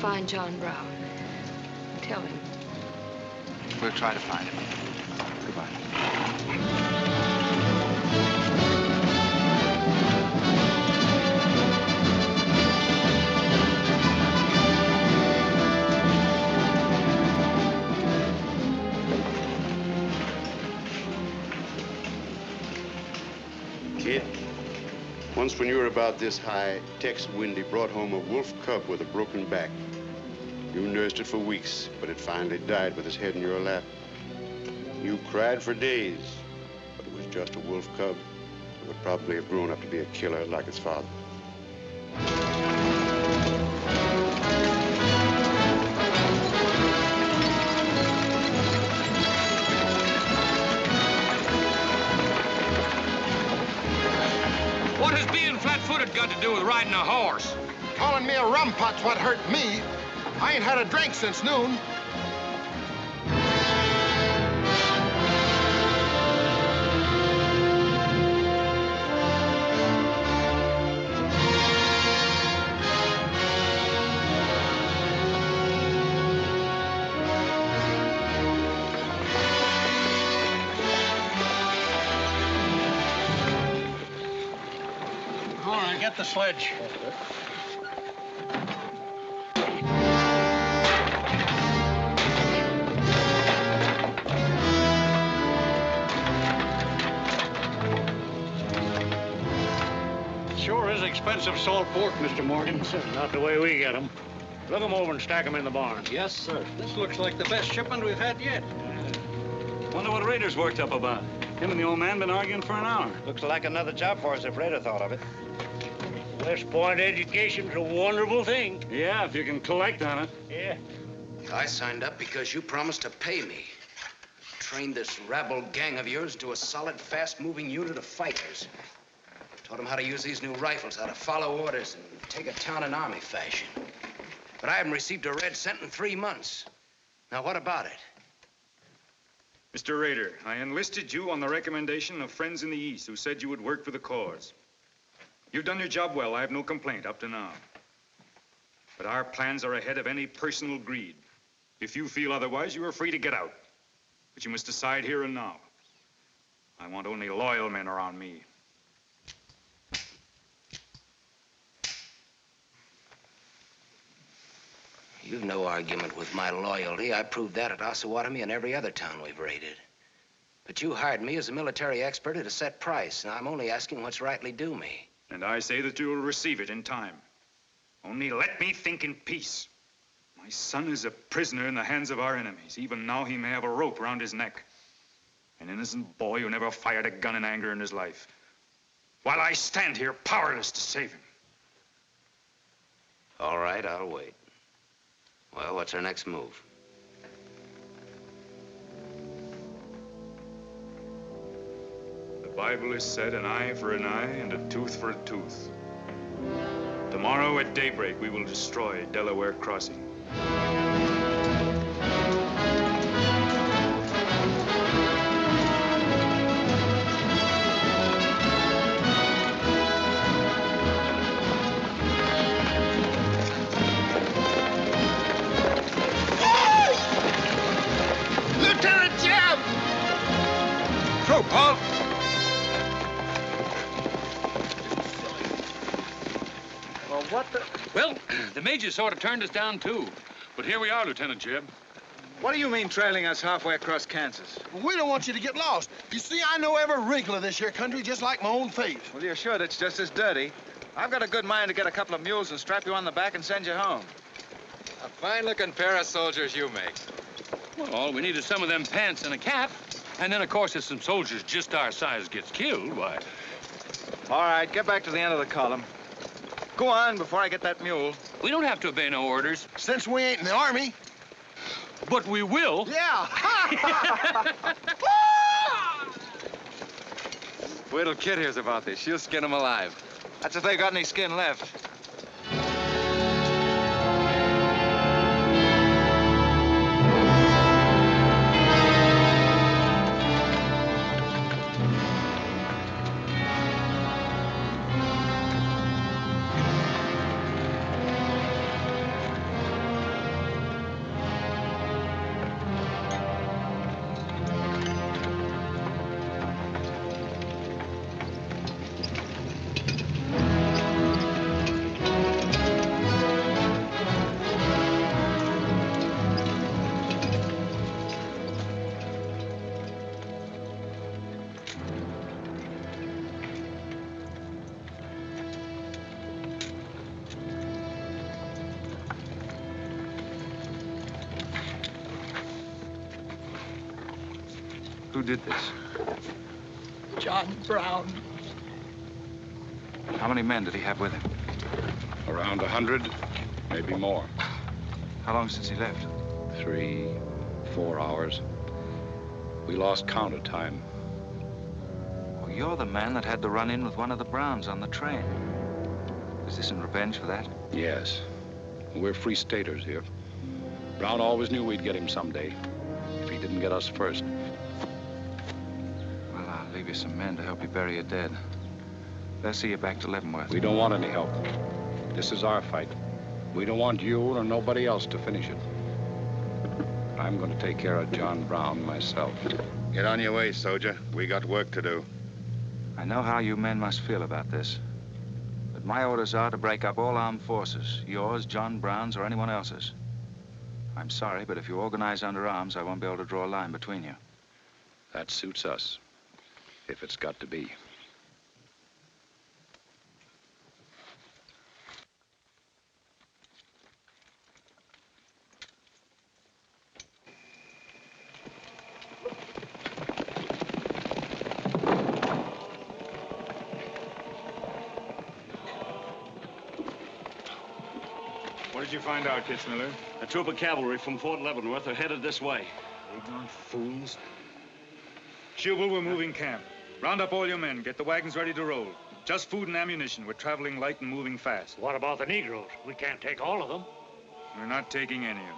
S10: Find John Brown. Tell him.
S6: We'll try to find him. Goodbye.
S11: Kid, once when you were about this high, Tex Windy brought home a wolf cub with a broken back. You nursed it for weeks, but it finally died with its head in your lap. You cried for days, but it was just a wolf cub. It would probably have grown up to be a killer like its father.
S5: What has being flat-footed got to do with riding a horse?
S14: Calling me a rumput's what hurt me. I ain't had a drink since noon.
S17: All right, get the sledge.
S5: sure is expensive salt pork, Mr. Morgan.
S12: Not the way we get them. Look them over and stack them in the barn.
S5: Yes, sir. This looks like the best shipment we've had yet. Wonder what Rader's worked up about. Him and the old man been arguing for an hour.
S4: Looks like another job for us if Rader thought of it.
S12: West Point education's a wonderful thing.
S5: Yeah, if you can collect on it.
S12: Yeah.
S4: I signed up because you promised to pay me. Trained this rabble gang of yours into a solid, fast-moving unit of fighters. Taught them how to use these new rifles, how to follow orders, and take a town in army fashion. But I haven't received a red cent in 3 months. Now, what about it?
S19: Mr. Rader, I enlisted you on the recommendation of friends in the East who said you would work for the cause. You've done your job well. I have no complaint up to now. But our plans are ahead of any personal greed. If you feel otherwise, you are free to get out. But you must decide here and now. I want only loyal men around me.
S4: You've no argument with my loyalty. I proved that at Osawatomie and every other town we've raided. But you hired me as a military expert at a set price, and I'm only asking what's rightly due me.
S19: And I say that you will receive it in time. Only let me think in peace. My son is a prisoner in the hands of our enemies. Even now, he may have a rope around his neck. An innocent boy who never fired a gun in anger in his life. While I stand here powerless to save him.
S4: All right, I'll wait. Well, what's our next move?
S19: The Bible has said an eye for an eye and a tooth for a tooth. Tomorrow at daybreak, we will destroy Delaware Crossing.
S14: Lieutenant Jeb!
S1: Through, Paul.
S5: Well, what the... Well, the Major sort of turned us down, too. But here we are, Lieutenant Jeb.
S6: What do you mean trailing us halfway across Kansas?
S14: We don't want you to get lost. You see, I know every wrinkle of this here country just like my own face.
S6: Well, you're sure it's just as dirty? I've got a good mind to get a couple of mules and strap you on the back and send you home.
S3: A fine-looking pair of soldiers you make.
S5: Well, all we need is some of them pants and a cap. And then, of course, if some soldiers just our size gets killed, why...
S6: All right, get back to the end of the column. Go on before I get that mule.
S5: We don't have to obey no orders.
S14: Since we ain't in the army.
S5: But we will.
S14: Yeah.
S3: Wait till Kit hears about this. She'll skin him alive.
S6: That's if they got any skin left. Who did this?
S17: John Brown.
S6: How many men did he have with him?
S1: Around 100, maybe more.
S6: How long since he left?
S1: 3, 4 hours. We lost count of time.
S6: Well, you're the man that had the run-in with one of the Browns on the train. Is this in revenge for that?
S1: Yes. We're free staters here. Brown always knew we'd get him someday, if he didn't get us first.
S6: Well, I'll leave you some men to help you bury your dead. They'll see you back to Leavenworth.
S1: We don't want any help. This is our fight. We don't want you or nobody else to finish it. I'm going to take care of John Brown myself.
S9: Get on your way, soldier. We got work to do.
S6: I know how you men must feel about this. But my orders are to break up all armed forces. Yours, John Brown's, or anyone else's. I'm sorry, but if you organize under arms, I won't be able to draw a line between you.
S1: That suits us, if it's got to be.
S19: you find out, Kitzmiller?
S21: A troop of cavalry from Fort Leavenworth are headed this way.
S19: Ignorant fools. Jubal, we're moving camp. Round up all your men. Get the wagons ready to roll. Just food and ammunition. We're traveling light and moving fast.
S21: What about the Negroes? We can't take all of them.
S19: We're not taking any of them.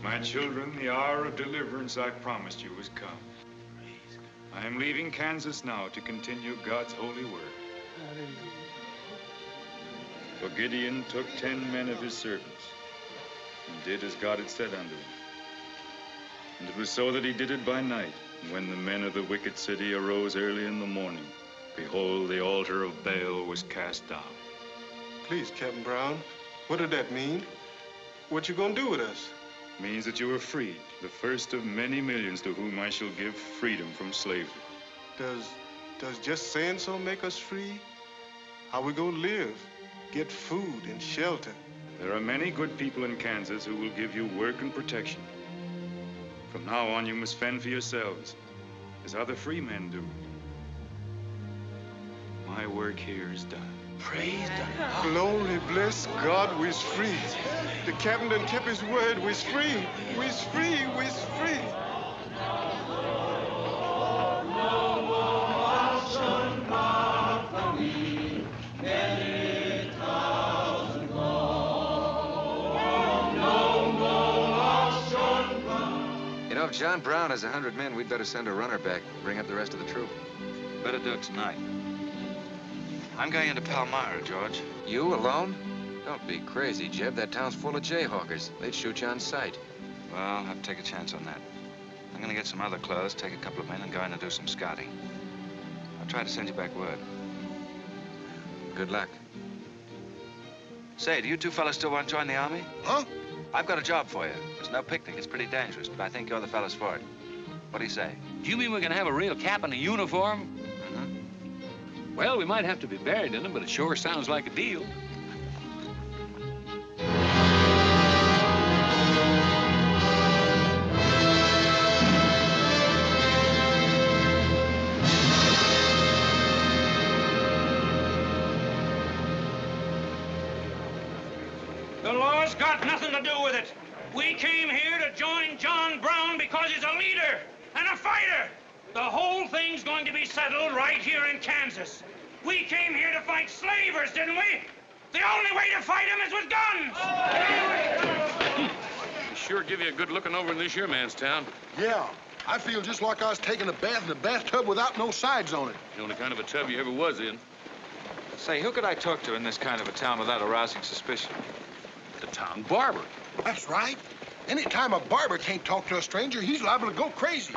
S19: My children, the hour of deliverance I promised you has come. I am leaving Kansas now to continue God's holy work. For Gideon took 10 men of his servants and did as God had said unto him. And it was so that he did it by night. And when the men of the wicked city arose early in the morning, behold, the altar of Baal was cast down.
S22: Please, Captain Brown, what did that mean? What you gonna do with us?
S19: Means that you are freed, the first of many millions to whom I shall give freedom from slavery.
S22: Does just saying so make us free? How we gonna live? Get food and shelter?
S19: There are many good people in Kansas who will give you work and protection. From now on, you must fend for yourselves, as other free men do. My work here is done.
S22: Praise God. Glory, bless God, we's free. The captain done kept his word, we's free. We's free, we's free.
S3: You know, if John Brown has 100 men, we'd better send a runner back, bring up the rest of the troop.
S6: Better do it tonight. I'm going into Palmyra, George.
S3: You alone? Don't be crazy, Jeb. That town's full of jayhawkers. They'd shoot you on sight.
S6: Well, I'll have to take a chance on that. I'm going to get some other clothes, take a couple of men, and go in and do some scouting. I'll try to send you back word.
S3: Good luck.
S6: Say, do you two fellas still want to join the Army?
S14: Huh?
S6: I've got a job for you. It's no picnic. It's pretty dangerous, but I think you're the fellas for it. What do you say?
S5: Do you mean we're gonna have a real cap and a uniform?
S6: Mm-hmm.
S5: Well, we might have to be buried in them, but it sure sounds like a deal.
S21: The law's got nothing to do with it. We came here to join John Brown because he's a leader and a fighter. The whole thing's going to be settled right here in Kansas. We came here to fight slavers, didn't we? The only way to fight them is with guns.
S5: They sure give you a good looking over in this here man's town.
S14: Yeah, I feel just like I was taking a bath in a bathtub without no sides on it.
S5: The only kind of a tub you ever was in.
S6: Say, who could I talk to in this kind of a town without arousing suspicion?
S5: The town barber.
S14: That's right. Anytime a barber can't talk to a stranger, he's liable to go crazy.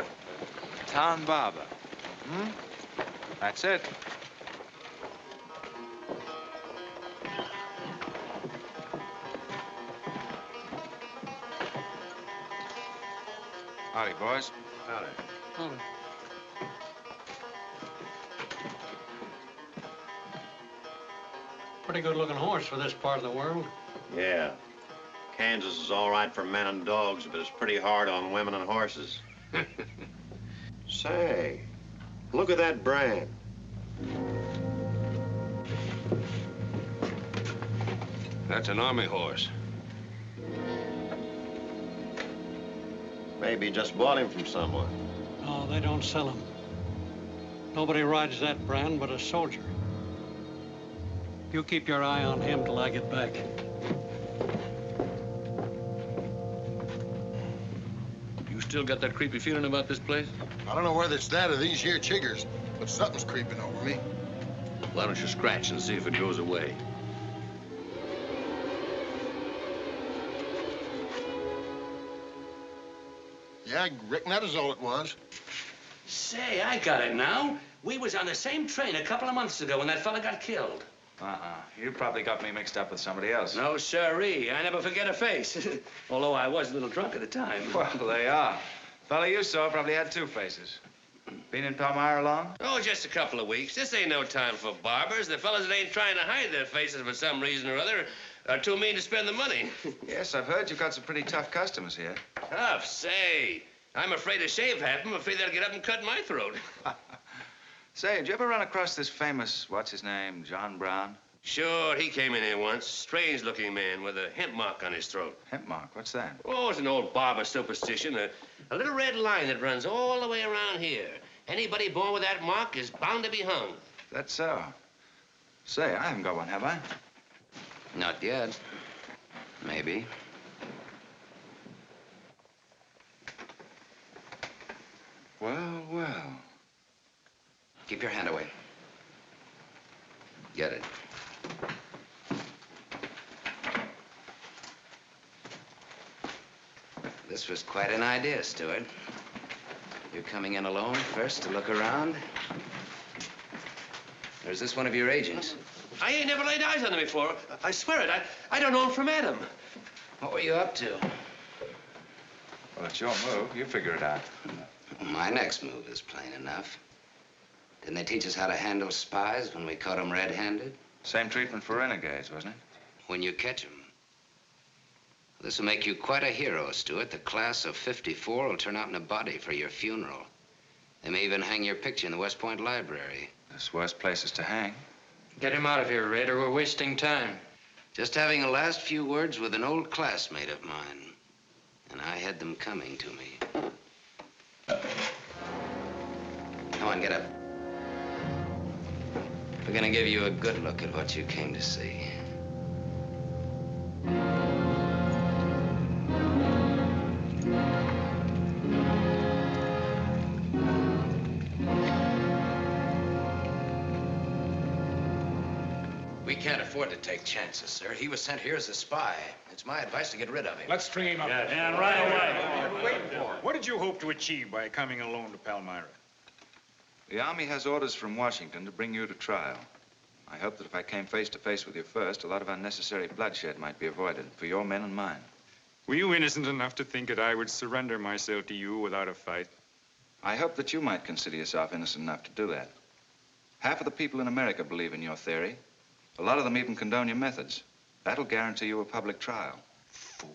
S6: Town barber. Hmm? That's it. Howdy, boys.
S9: Howdy.
S23: Pretty good-looking horse for this part of the world.
S24: Yeah. Kansas is all right for men and dogs, but it's pretty hard on women and horses. Say, look at that brand.
S9: That's an army horse.
S24: Maybe you just bought him from someone.
S23: No, they don't sell them. Nobody rides that brand but a soldier. You keep your eye on him till I get back.
S5: You still got that creepy feeling about this place?
S14: I don't know whether it's that or these here chiggers, but something's creeping over me.
S5: Why don't you scratch and see if it goes away?
S14: Yeah, I reckon that is all it was.
S25: Say, I got it now. We was on the same train a couple of months ago when that fella got killed.
S6: You probably got me mixed up with somebody else.
S25: No, sirree. I never forget a face. Although I was a little drunk at the time.
S6: Well, they are. Fella you saw probably had two faces.
S4: Brown.
S6: Been in Palmyra long?
S25: Oh, just a couple of weeks. This ain't no time for barbers. The fellas that ain't trying to hide their faces for some reason or other are too mean to spend the money.
S6: Yes, I've heard you've got some pretty tough customers here.
S25: Tough, say. I'm afraid to shave half them. I'm afraid they'll get up and cut my throat.
S6: Say, did you ever run across this famous, what's his name, John Brown?
S25: Sure, he came in here once. Strange-looking man with a hemp mark on his throat.
S6: Hemp mark? What's that?
S25: Oh, it's an old barber superstition. A little red line that runs all the way around here. Anybody born with that mark is bound to be hung.
S6: That's so. Say, I haven't got one, have I?
S4: Not yet. Maybe.
S6: Well, well.
S4: Keep your hand away. Get it. This was quite an idea, Stuart. You're coming in alone first to look around? Or is this one of your agents?
S25: I ain't never laid eyes on him before. I swear it. I don't know him from Adam.
S4: What were you up to?
S6: Well, it's your move. You figure it out.
S4: My next move is plain enough. Didn't they teach us how to handle spies when we caught them red-handed?
S6: Same treatment for renegades, wasn't it?
S4: When you catch them. This will make you quite a hero, Stuart. The class of '54 will turn out in a body for your funeral. They may even hang your picture in the West Point Library.
S6: There's worse places to hang.
S8: Get him out of here, Red, or we're wasting time.
S4: Just having a last few words with an old classmate of mine. And I had them coming to me. Come on, get up. We're gonna give you a good look at what you came to see. We can't afford to take chances, sir. He was sent here as a spy. It's my advice to get rid of him.
S19: Let's string him up.
S12: Yes.
S19: And right away. What are we waiting for? What did you hope to achieve by coming alone to Palmyra?
S6: The Army has orders from Washington to bring you to trial. I hope that if I came face to face with you first, a lot of unnecessary bloodshed might be avoided for your men and mine.
S19: Were you innocent enough to think that I would surrender myself to you without a fight?
S6: I hope that you might consider yourself innocent enough to do that. Half of the people in America believe in your theory. A lot of them even condone your methods. That'll guarantee you a public trial.
S19: Fool.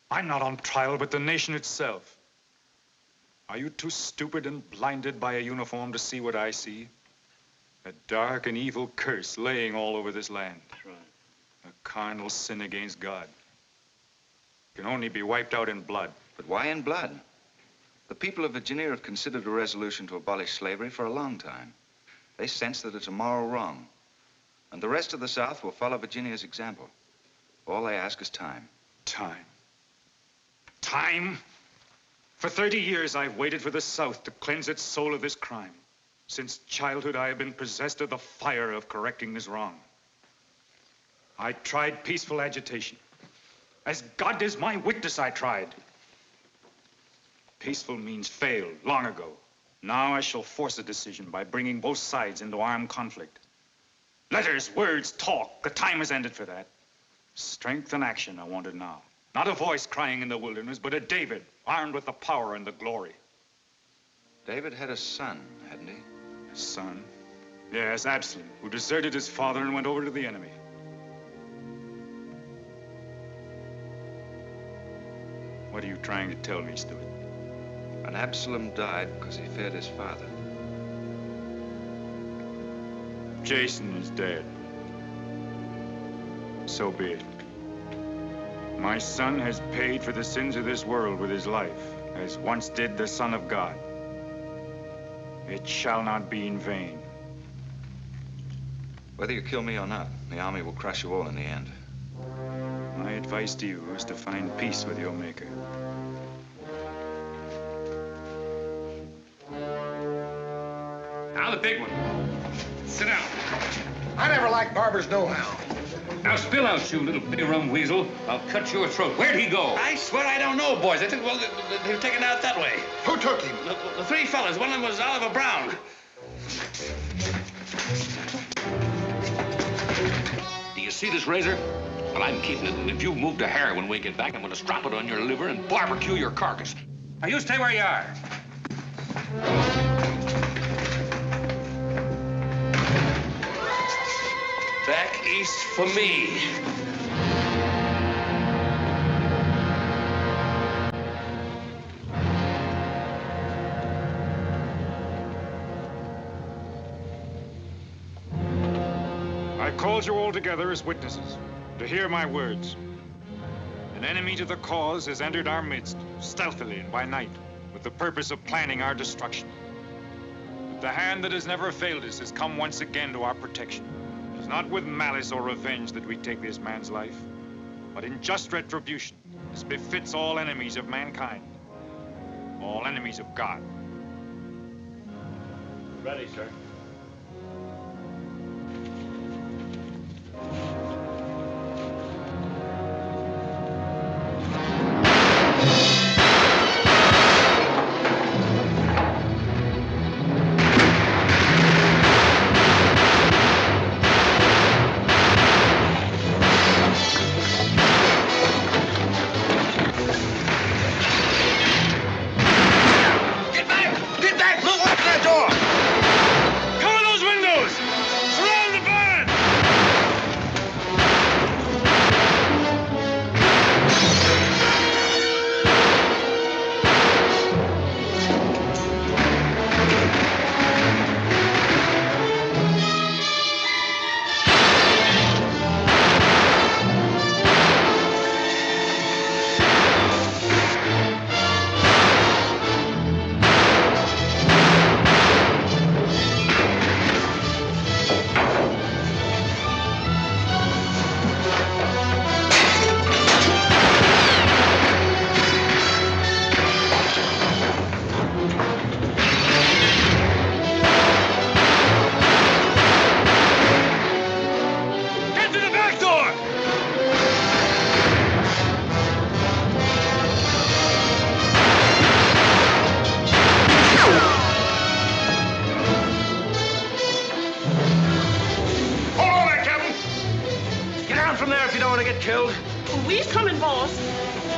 S19: I'm not on trial, but the nation itself. Are you too stupid and blinded by a uniform to see what I see? A dark and evil curse laying all over this land.
S12: That's right.
S19: A carnal sin against God. Can only be wiped out in blood.
S6: But why in blood? The people of Virginia have considered a resolution to abolish slavery for a long time. They sense that it's a moral wrong. And the rest of the South will follow Virginia's example. All they ask is time.
S19: Time? Time? For 30 years, I've waited for the South to cleanse its soul of this crime. Since childhood, I have been possessed of the fire of correcting this wrong. I tried peaceful agitation. As God is my witness, I tried. Peaceful means failed long ago. Now I shall force a decision by bringing both sides into armed conflict. Letters, words, talk. The time has ended for that. Strength and action I wanted now. Not a voice crying in the wilderness, but a David armed with the power and the glory.
S6: David had a son, hadn't he?
S19: Son? Yes, Absalom, who deserted his father and went over to the enemy. What are you trying to tell me, Stuart?
S6: And Absalom died because he feared his father.
S19: Jason is dead. So be it. My son has paid for the sins of this world with his life, as once did the Son of God. It shall not be in vain.
S6: Whether you kill me or not, the Army will crush you all in the end.
S19: My advice to you is to find peace with your Maker.
S21: Now the big one. Sit down.
S14: I never liked barbers nohow.
S21: Now spill out, you little bitty rum weasel. I'll cut your throat. Where'd he go?
S25: I swear I don't know, boys. I think, well, they were taken out that way.
S14: Who took him?
S25: The three fellas. One of them was Oliver Brown. Do you see this razor? Well, I'm keeping it, and if you move a hair when we get back, I'm going to strap it on your liver and barbecue your carcass.
S21: Now, you stay where you are.
S25: Back east for me.
S19: I called you all together as witnesses to hear my words. An enemy to the cause has entered our midst, stealthily and by night, with the purpose of planning our destruction. But the hand that has never failed us has come once again to our protection. It is not with malice or revenge that we take this man's life, but in just retribution, as befits all enemies of mankind, all enemies of God.
S25: Ready, sir.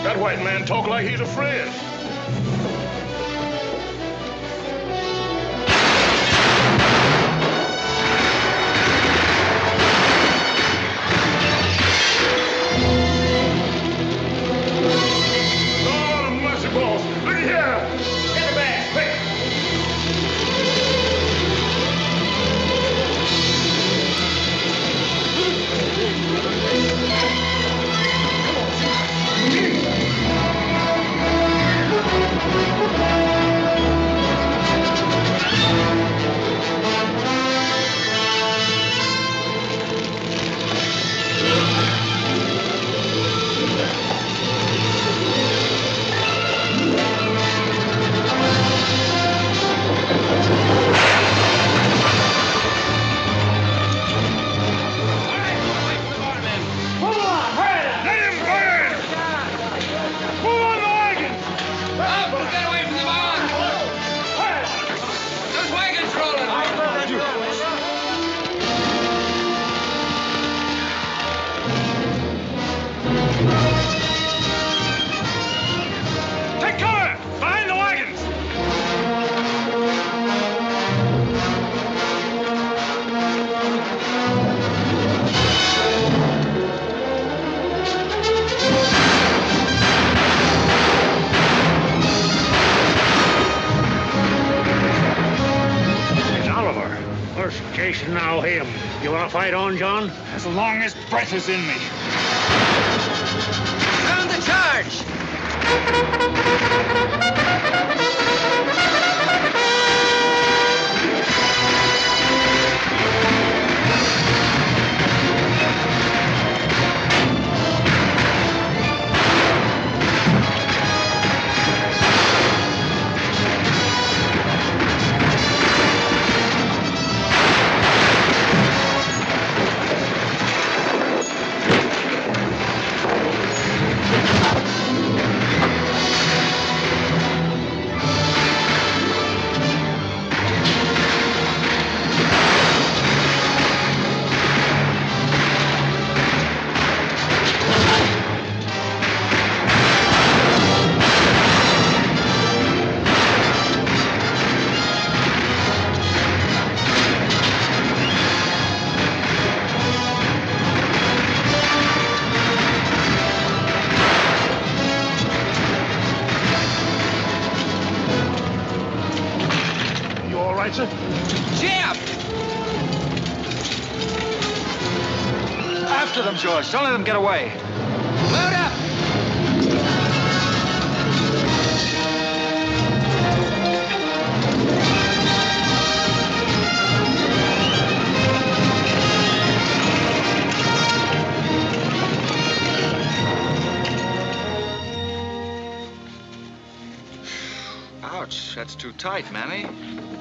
S22: That white man talk like he's afraid. Oh, mercy balls. Look at here. Get the bag, quick.
S21: Jason, now him. You want to fight on, John?
S19: As long as breath is in me.
S8: Sound the charge!
S19: George. Don't let them get away.
S8: Load up!
S19: Ouch, that's too tight, Mammy.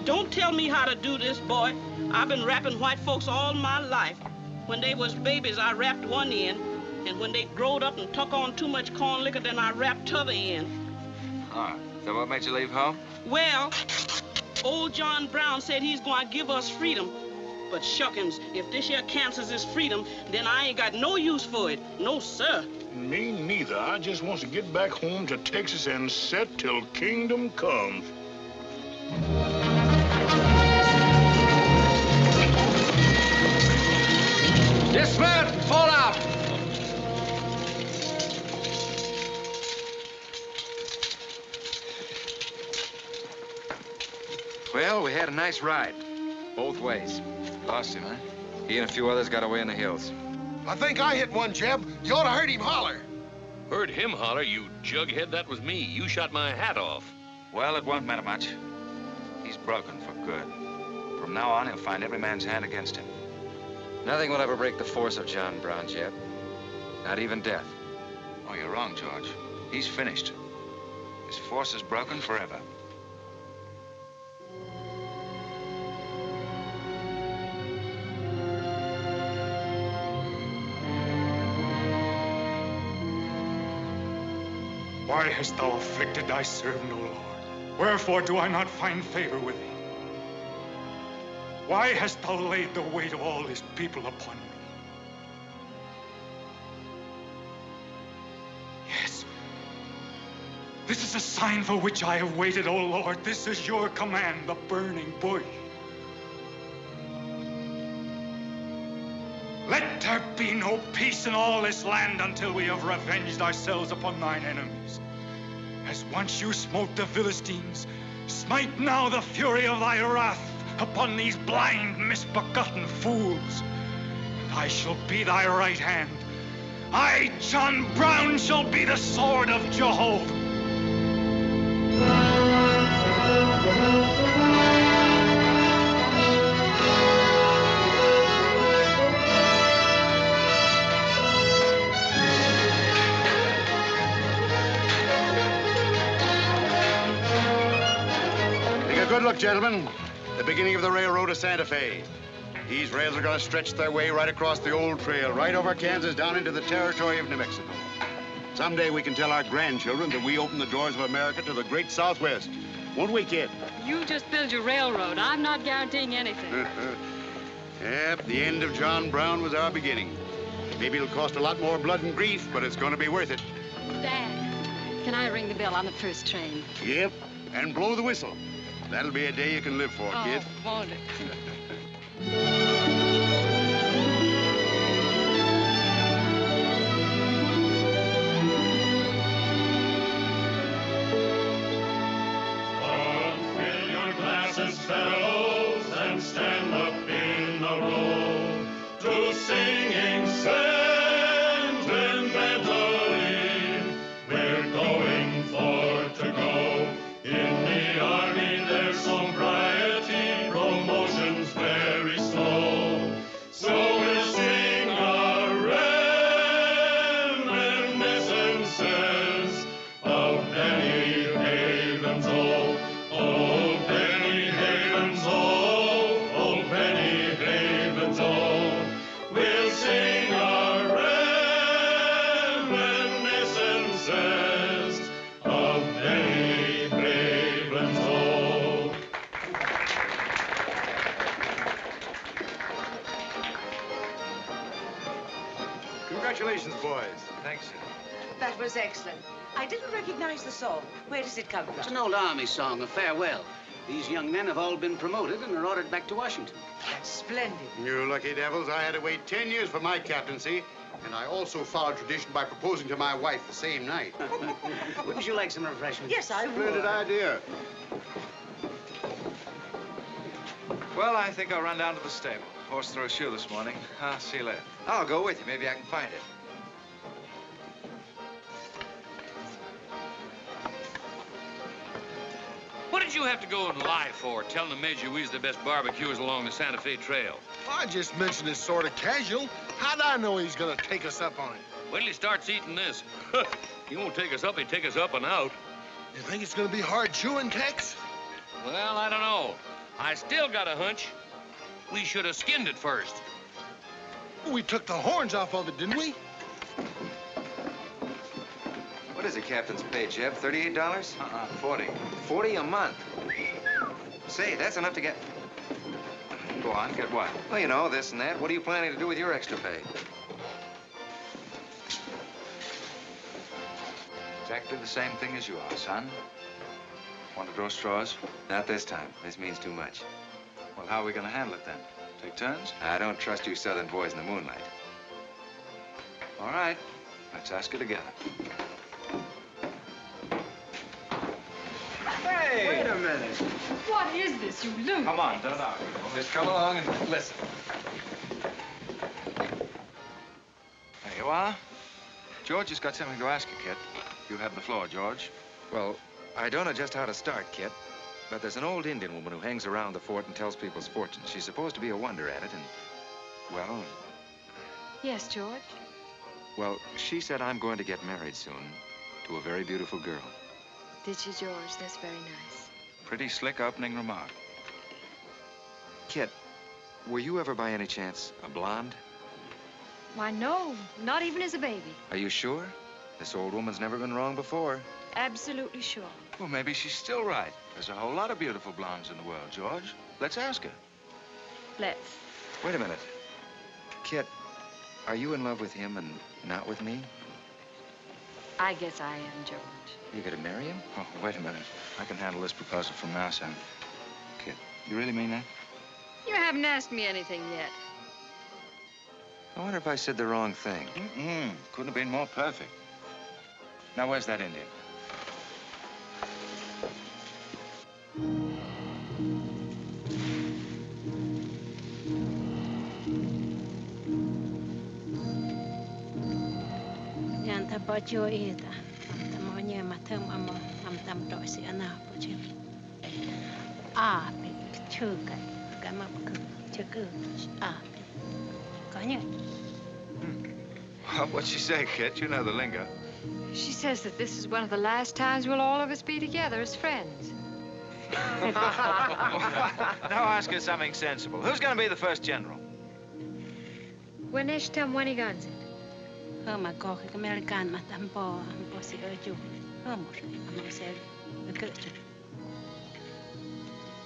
S2: Don't tell me how to do this, boy. I've been wrapping white folks all my life. When they was babies, I wrapped one end. And when they growed up and took on too much corn liquor, then I wrapped t'other end.
S6: Ah, so what made you leave home?
S2: Well, old John Brown said he's going to give us freedom. But shuckins, if this here Kansas is freedom, then I ain't got no use for it. No, sir.
S7: Me neither. I just want to get back home to Texas and set till kingdom comes.
S5: Dismount and fall out.
S3: Well, we had a nice ride. Both ways.
S6: Lost him, huh?
S3: He and a few others got away in the hills.
S14: I think I hit one, Jeb. You ought to heard him holler.
S13: Heard him holler, you jughead? That was me. You shot my hat off.
S6: Well, it won't matter much. He's broken for good. From now on, he'll find every man's hand against him.
S3: Nothing will ever break the force of John Brown, Jeb. Not even death.
S6: Oh, you're wrong, George. He's finished. His force is broken forever.
S16: Why hast thou afflicted thy servant, O Lord? Wherefore do I not find favor with thee? Why hast thou laid the weight of all this people upon me? Yes. This is a sign for which I have waited, O Lord. This is your command, the burning bush. Let there be no peace in all this land until we have revenged ourselves upon thine enemies. As once you smote the Philistines, smite now the fury of thy wrath upon these blind, misbegotten fools. And I shall be thy right hand. I, John Brown, shall be the sword of Jehovah.
S15: Good luck, gentlemen. The beginning of the railroad to Santa Fe. These rails are going to stretch their way right across the old trail, right over Kansas, down into the territory of New Mexico. Someday we can tell our grandchildren that we opened the doors of America to the great Southwest. Won't we, kid?
S18: You just build your railroad. I'm not guaranteeing anything.
S15: Yep, the end of John Brown was our beginning. Maybe it'll cost a lot more blood and grief, but it's going to be worth it.
S18: Dad, can I ring the bell on the first train?
S15: Yep, and blow the whistle. That'll be a day you can live for, kid.
S18: Won't it?
S26: Fill your glasses, fellows, and stand up in a row to singing sentimentally. We're going for to go in the army. There's sobriety, promotion's very slow. So we'll sing our reminiscences of Benny Haven's old. Oh, Benny Haven's old. Oh, Benny Haven's old. We'll sing our reminiscences of Benny Haven's old.
S15: Congratulations, boys.
S6: Thanks, sir.
S27: That was excellent. I didn't recognize the song. Where does it come from?
S28: It's an old army song, a farewell. These young men have all been promoted and are ordered back to Washington.
S27: That's splendid.
S15: You lucky devils. I had to wait 10 years for my captaincy, and I also followed tradition by proposing to my wife the same night.
S28: Wouldn't you like some refreshment?
S27: Yes, I would.
S15: Splendid idea.
S6: Well, I think I'll run down to the stable. horse through a shoe this morning. I'll see you later.
S3: I'll go with you. Maybe I can find it.
S13: What did you have to go and lie for, telling the Major we was the best barbecuers along the Santa Fe Trail?
S14: I just mentioned it sort of casual. How'd I know he's gonna take us up on it?
S13: Wait till he starts eating this. He won't take us up, he'll take us up and out.
S14: You think it's gonna be hard chewing, Tex?
S13: Well, I don't know. I still got a hunch. We should have skinned it first.
S14: We took the horns off of it, didn't we?
S3: What is the captain's pay, Jeb? $38?
S6: 40.
S3: 40 a month. Say, that's enough to get...
S6: Go on, get what?
S3: Well, you know, this and that. What are you planning to do with your extra pay?
S6: Exactly the same thing as you are, son. Want to draw straws?
S3: Not this time. This means too much.
S6: Well, how are we going to handle it then? Take turns?
S3: I don't trust you southern boys in the moonlight.
S6: All right. Let's ask it together.
S3: Hey!
S18: Wait a minute. What is this, you loon?
S6: Come on, don't argue. Just come along and listen. There you are. George has got something to ask you, Kit. You have the floor, George.
S3: Well, I don't know just how to start, Kit. But there's an old Indian woman who hangs around the fort and tells people's fortunes. She's supposed to be a wonder at it, and, well...
S18: Yes, George?
S3: Well, she said I'm going to get married soon to a very beautiful girl.
S18: Did she, George? That's very nice.
S6: Pretty slick opening remark.
S3: Kit, were you ever by any chance a blonde?
S18: Why, no. Not even as a baby.
S3: Are you sure? This old woman's never been wrong before.
S18: Absolutely sure.
S6: Well, maybe she's still right. There's a whole lot of beautiful blondes in the world, George. Let's ask her.
S18: Let's.
S3: Wait a minute. Kit, are you in love with him and not with me?
S18: I guess I am, George.
S3: You gonna marry him?
S6: Oh, wait a minute. I can handle this proposal from now, son. Kit, you really mean that?
S18: You haven't asked me anything yet.
S3: I wonder if I said the wrong thing.
S6: Couldn't have been more perfect. Now, where's that Indian? What'd she say, Kit? You know the lingo.
S18: She says that this is one of the last times we'll all of us be together as friends.
S6: Now ask her something sensible. Who's going to be the first general?
S18: Winesh tam waniganzit.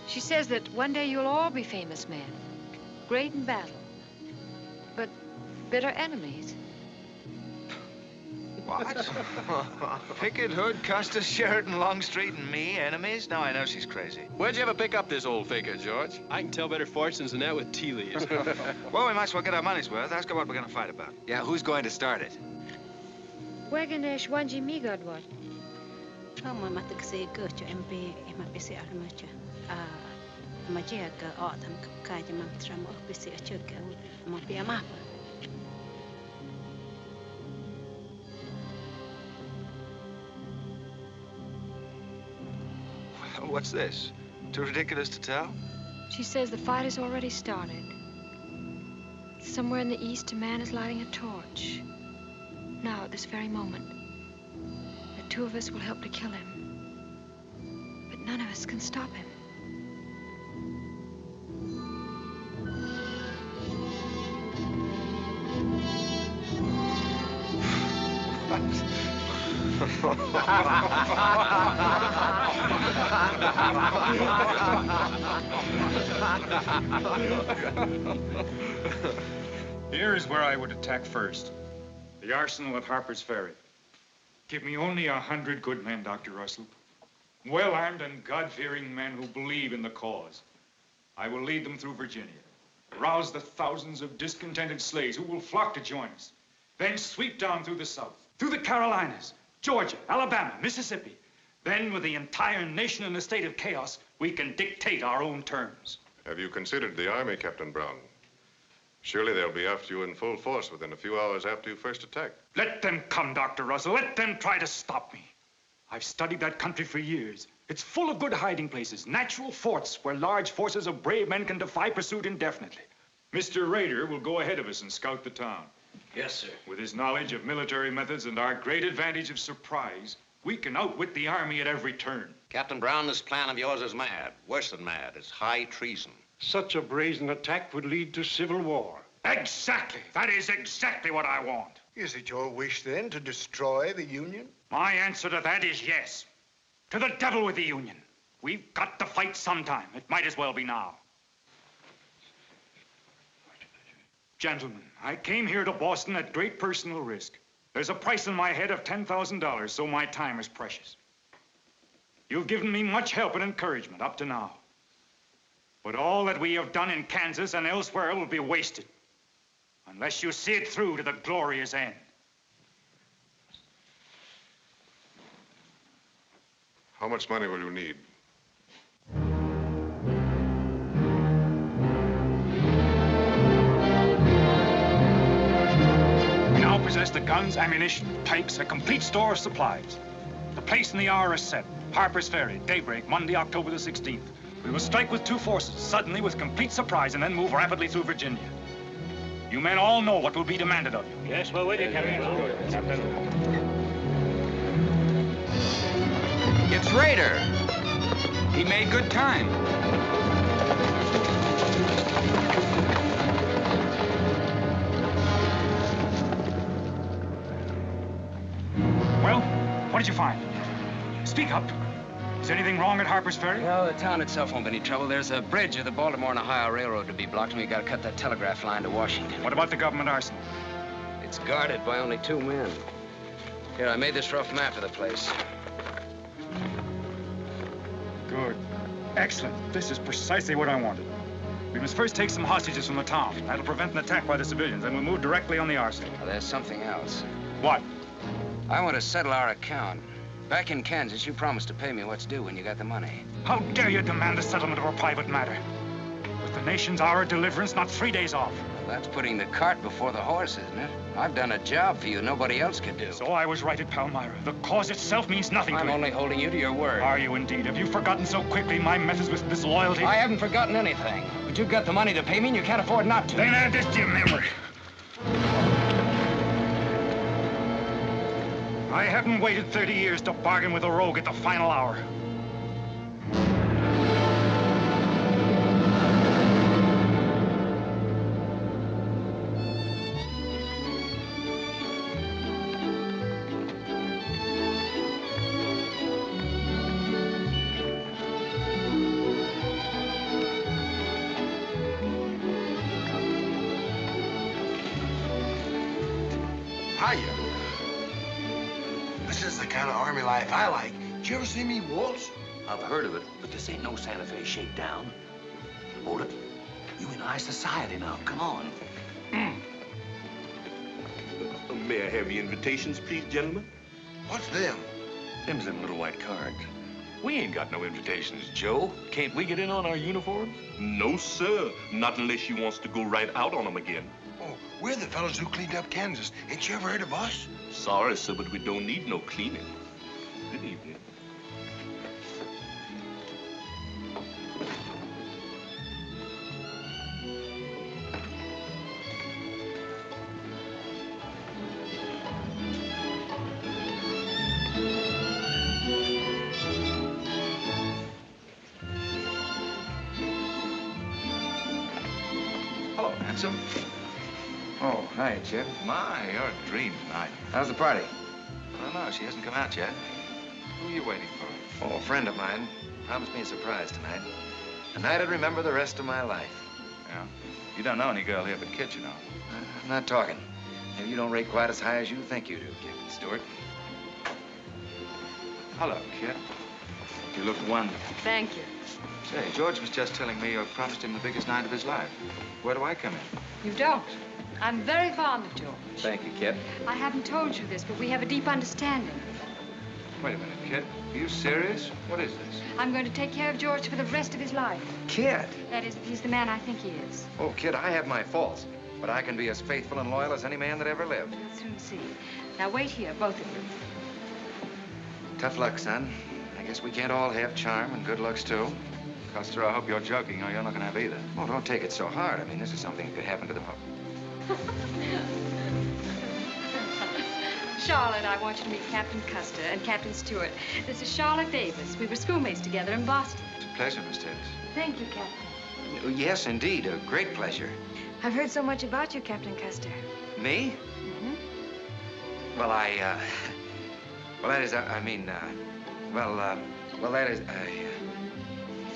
S18: She says that one day you'll all be famous men, great in battle, but bitter enemies.
S6: What? Pickett, Hood, Custis, Sheridan, Longstreet, and me, enemies? Now I know she's crazy.
S13: Where'd you ever pick up this old faker, George? I can tell better fortunes than that with tea leaves.
S6: Well, we might as well get our money's worth. Ask her what we're going to fight about.
S3: Yeah, who's going to start it?
S18: Weganesh wanji migodwat.
S6: What's this? Too ridiculous to tell?
S18: She says the fight has already started. Somewhere in the east, a man is lighting a torch. Now, at this very moment. The two of us will help to kill him. But none of us can stop him.
S16: Here is where I would attack first. The arsenal at Harper's Ferry. Give me only 100 good men, Dr. Russell. Well-armed and God-fearing men who believe in the cause. I will lead them through Virginia. Rouse the thousands of discontented slaves who will flock to join us. Then sweep down through the South, through the Carolinas, Georgia, Alabama, Mississippi. Then, with the entire nation in a state of chaos, we can dictate our own terms.
S1: Have you considered the Army, Captain Brown?
S22: Surely they'll be after you in full force within a few hours after you first attacked.
S16: Let them come, Dr. Russell. Let them try to stop me. I've studied that country for years. It's full of good hiding places, natural forts where large forces of brave men can defy pursuit indefinitely. Mr. Raider will go ahead of us and scout the town.
S28: Yes, sir.
S16: With his knowledge of military methods and our great advantage of surprise, we can outwit the army at every turn.
S28: Captain Brown, this plan of yours is mad. Worse than mad. It's high treason.
S12: Such a brazen attack would lead to civil war.
S16: Exactly. That is exactly what I want.
S14: Is it your wish, then, to destroy the Union?
S16: My answer to that is yes. To the devil with the Union. We've got to fight sometime. It might as well be now. Gentlemen, I came here to Boston at great personal risk. There's a price on my head of $10,000, so my time is precious. You've given me much help and encouragement up to now. But all that we have done in Kansas and elsewhere will be wasted unless you see it through to the glorious end.
S22: How much money will you need?
S16: We now possess the guns, ammunition, tanks, a complete store of supplies. The place and the hour are set. Harper's Ferry, daybreak, Monday, October the 16th. We will strike with two forces, suddenly with complete surprise, and then move rapidly through Virginia. You men all know what will be demanded of you.
S28: Yes, we're with you, Captain.
S1: It's Raider. He made good time.
S16: Well, what did you find? Speak up. Is anything wrong at Harper's Ferry?
S28: No, the town itself won't be any trouble. There's a bridge of the Baltimore and Ohio Railroad to be blocked, and we gotta cut that telegraph line to Washington.
S16: What about the government arsenal?
S28: It's guarded by only 2 men. Here, I made this rough map of the place.
S16: Good. Excellent. This is precisely what I wanted. We must first take some hostages from the town. That'll prevent an attack by the civilians, and we'll move directly on the arsenal.
S28: Now, there's something else.
S16: What?
S28: I want to settle our account. Back in Kansas, you promised to pay me what's due when you got the money.
S16: How dare you demand the settlement of a private matter? With the nation's hour of deliverance not 3 days off.
S28: Well, that's putting the cart before the horse, isn't it? I've done a job for you nobody else could do.
S16: So I was right at Palmyra. The cause itself means nothing to me.
S28: I'm only holding you to your word.
S16: Are you indeed? Have you forgotten so quickly my methods with disloyalty?
S28: I haven't forgotten anything. But you've got the money to pay me and you can't afford not to.
S16: Then add this to your memory. I haven't waited 30 years to bargain with a rogue at the final hour.
S14: Hiya. This is the kind of army life I like. Did you ever see me waltz?
S9: I've heard of it, but this ain't no Santa Fe shakedown. Hold it. You in high society now. Come on.
S10: May I have your invitations, please, gentlemen?
S14: What's them?
S10: Them's them little white cards. We ain't got no invitations, Joe. Can't we get in on our uniforms? No, sir. Not unless you wants to go right out on them again.
S14: Oh, we're the fellows who cleaned up Kansas. Ain't you ever heard of us?
S10: Sorry, sir, but we don't need no cleaning. Good evening.
S3: Hello, handsome.
S4: Oh, hi, Chip.
S3: My, you're a dream tonight.
S4: How's the party?
S3: I don't know. She hasn't come out yet. Who are you waiting for?
S4: Oh, a friend of mine promised me a surprise tonight. A night I'd remember the rest of my life.
S3: Yeah? You don't know any girl here but Kit, you know.
S4: I'm not talking. Maybe you don't rate quite as high as you think you do, Captain Stuart.
S3: Hello, Kit. You look wonderful.
S18: Thank you.
S3: Say, George was just telling me you promised him the biggest night of his life. Where do I come in?
S18: You don't. I'm very fond of George.
S3: Thank you, Kit.
S18: I haven't told you this, but we have a deep understanding.
S3: Wait a minute, Kit. Are you serious? What is this?
S18: I'm going to take care of George for the rest of his life.
S4: Kit!
S18: That is, if he's the man I think he is.
S4: Oh, Kit, I have my faults.
S3: But I can be as faithful and loyal as any man that ever lived.
S18: We'll soon see. Now, wait here, both of you.
S3: Tough luck, son. I guess we can't all have charm and good looks, too.
S6: Custer, I hope you're joking, or you're not going to have either.
S3: Oh, don't take it so hard. I mean, this is something that could happen to the public.
S18: Charlotte, I want you to meet Captain Custer and Captain Stuart. This is Charlotte Davis. We were schoolmates together in Boston.
S3: It's a pleasure, Miss Davis.
S18: Thank you, Captain.
S3: Yes, indeed. A great pleasure.
S18: I've heard so much about you, Captain Custer.
S3: Me?
S18: Mm-hmm.
S3: Well, well, that is, well, that is,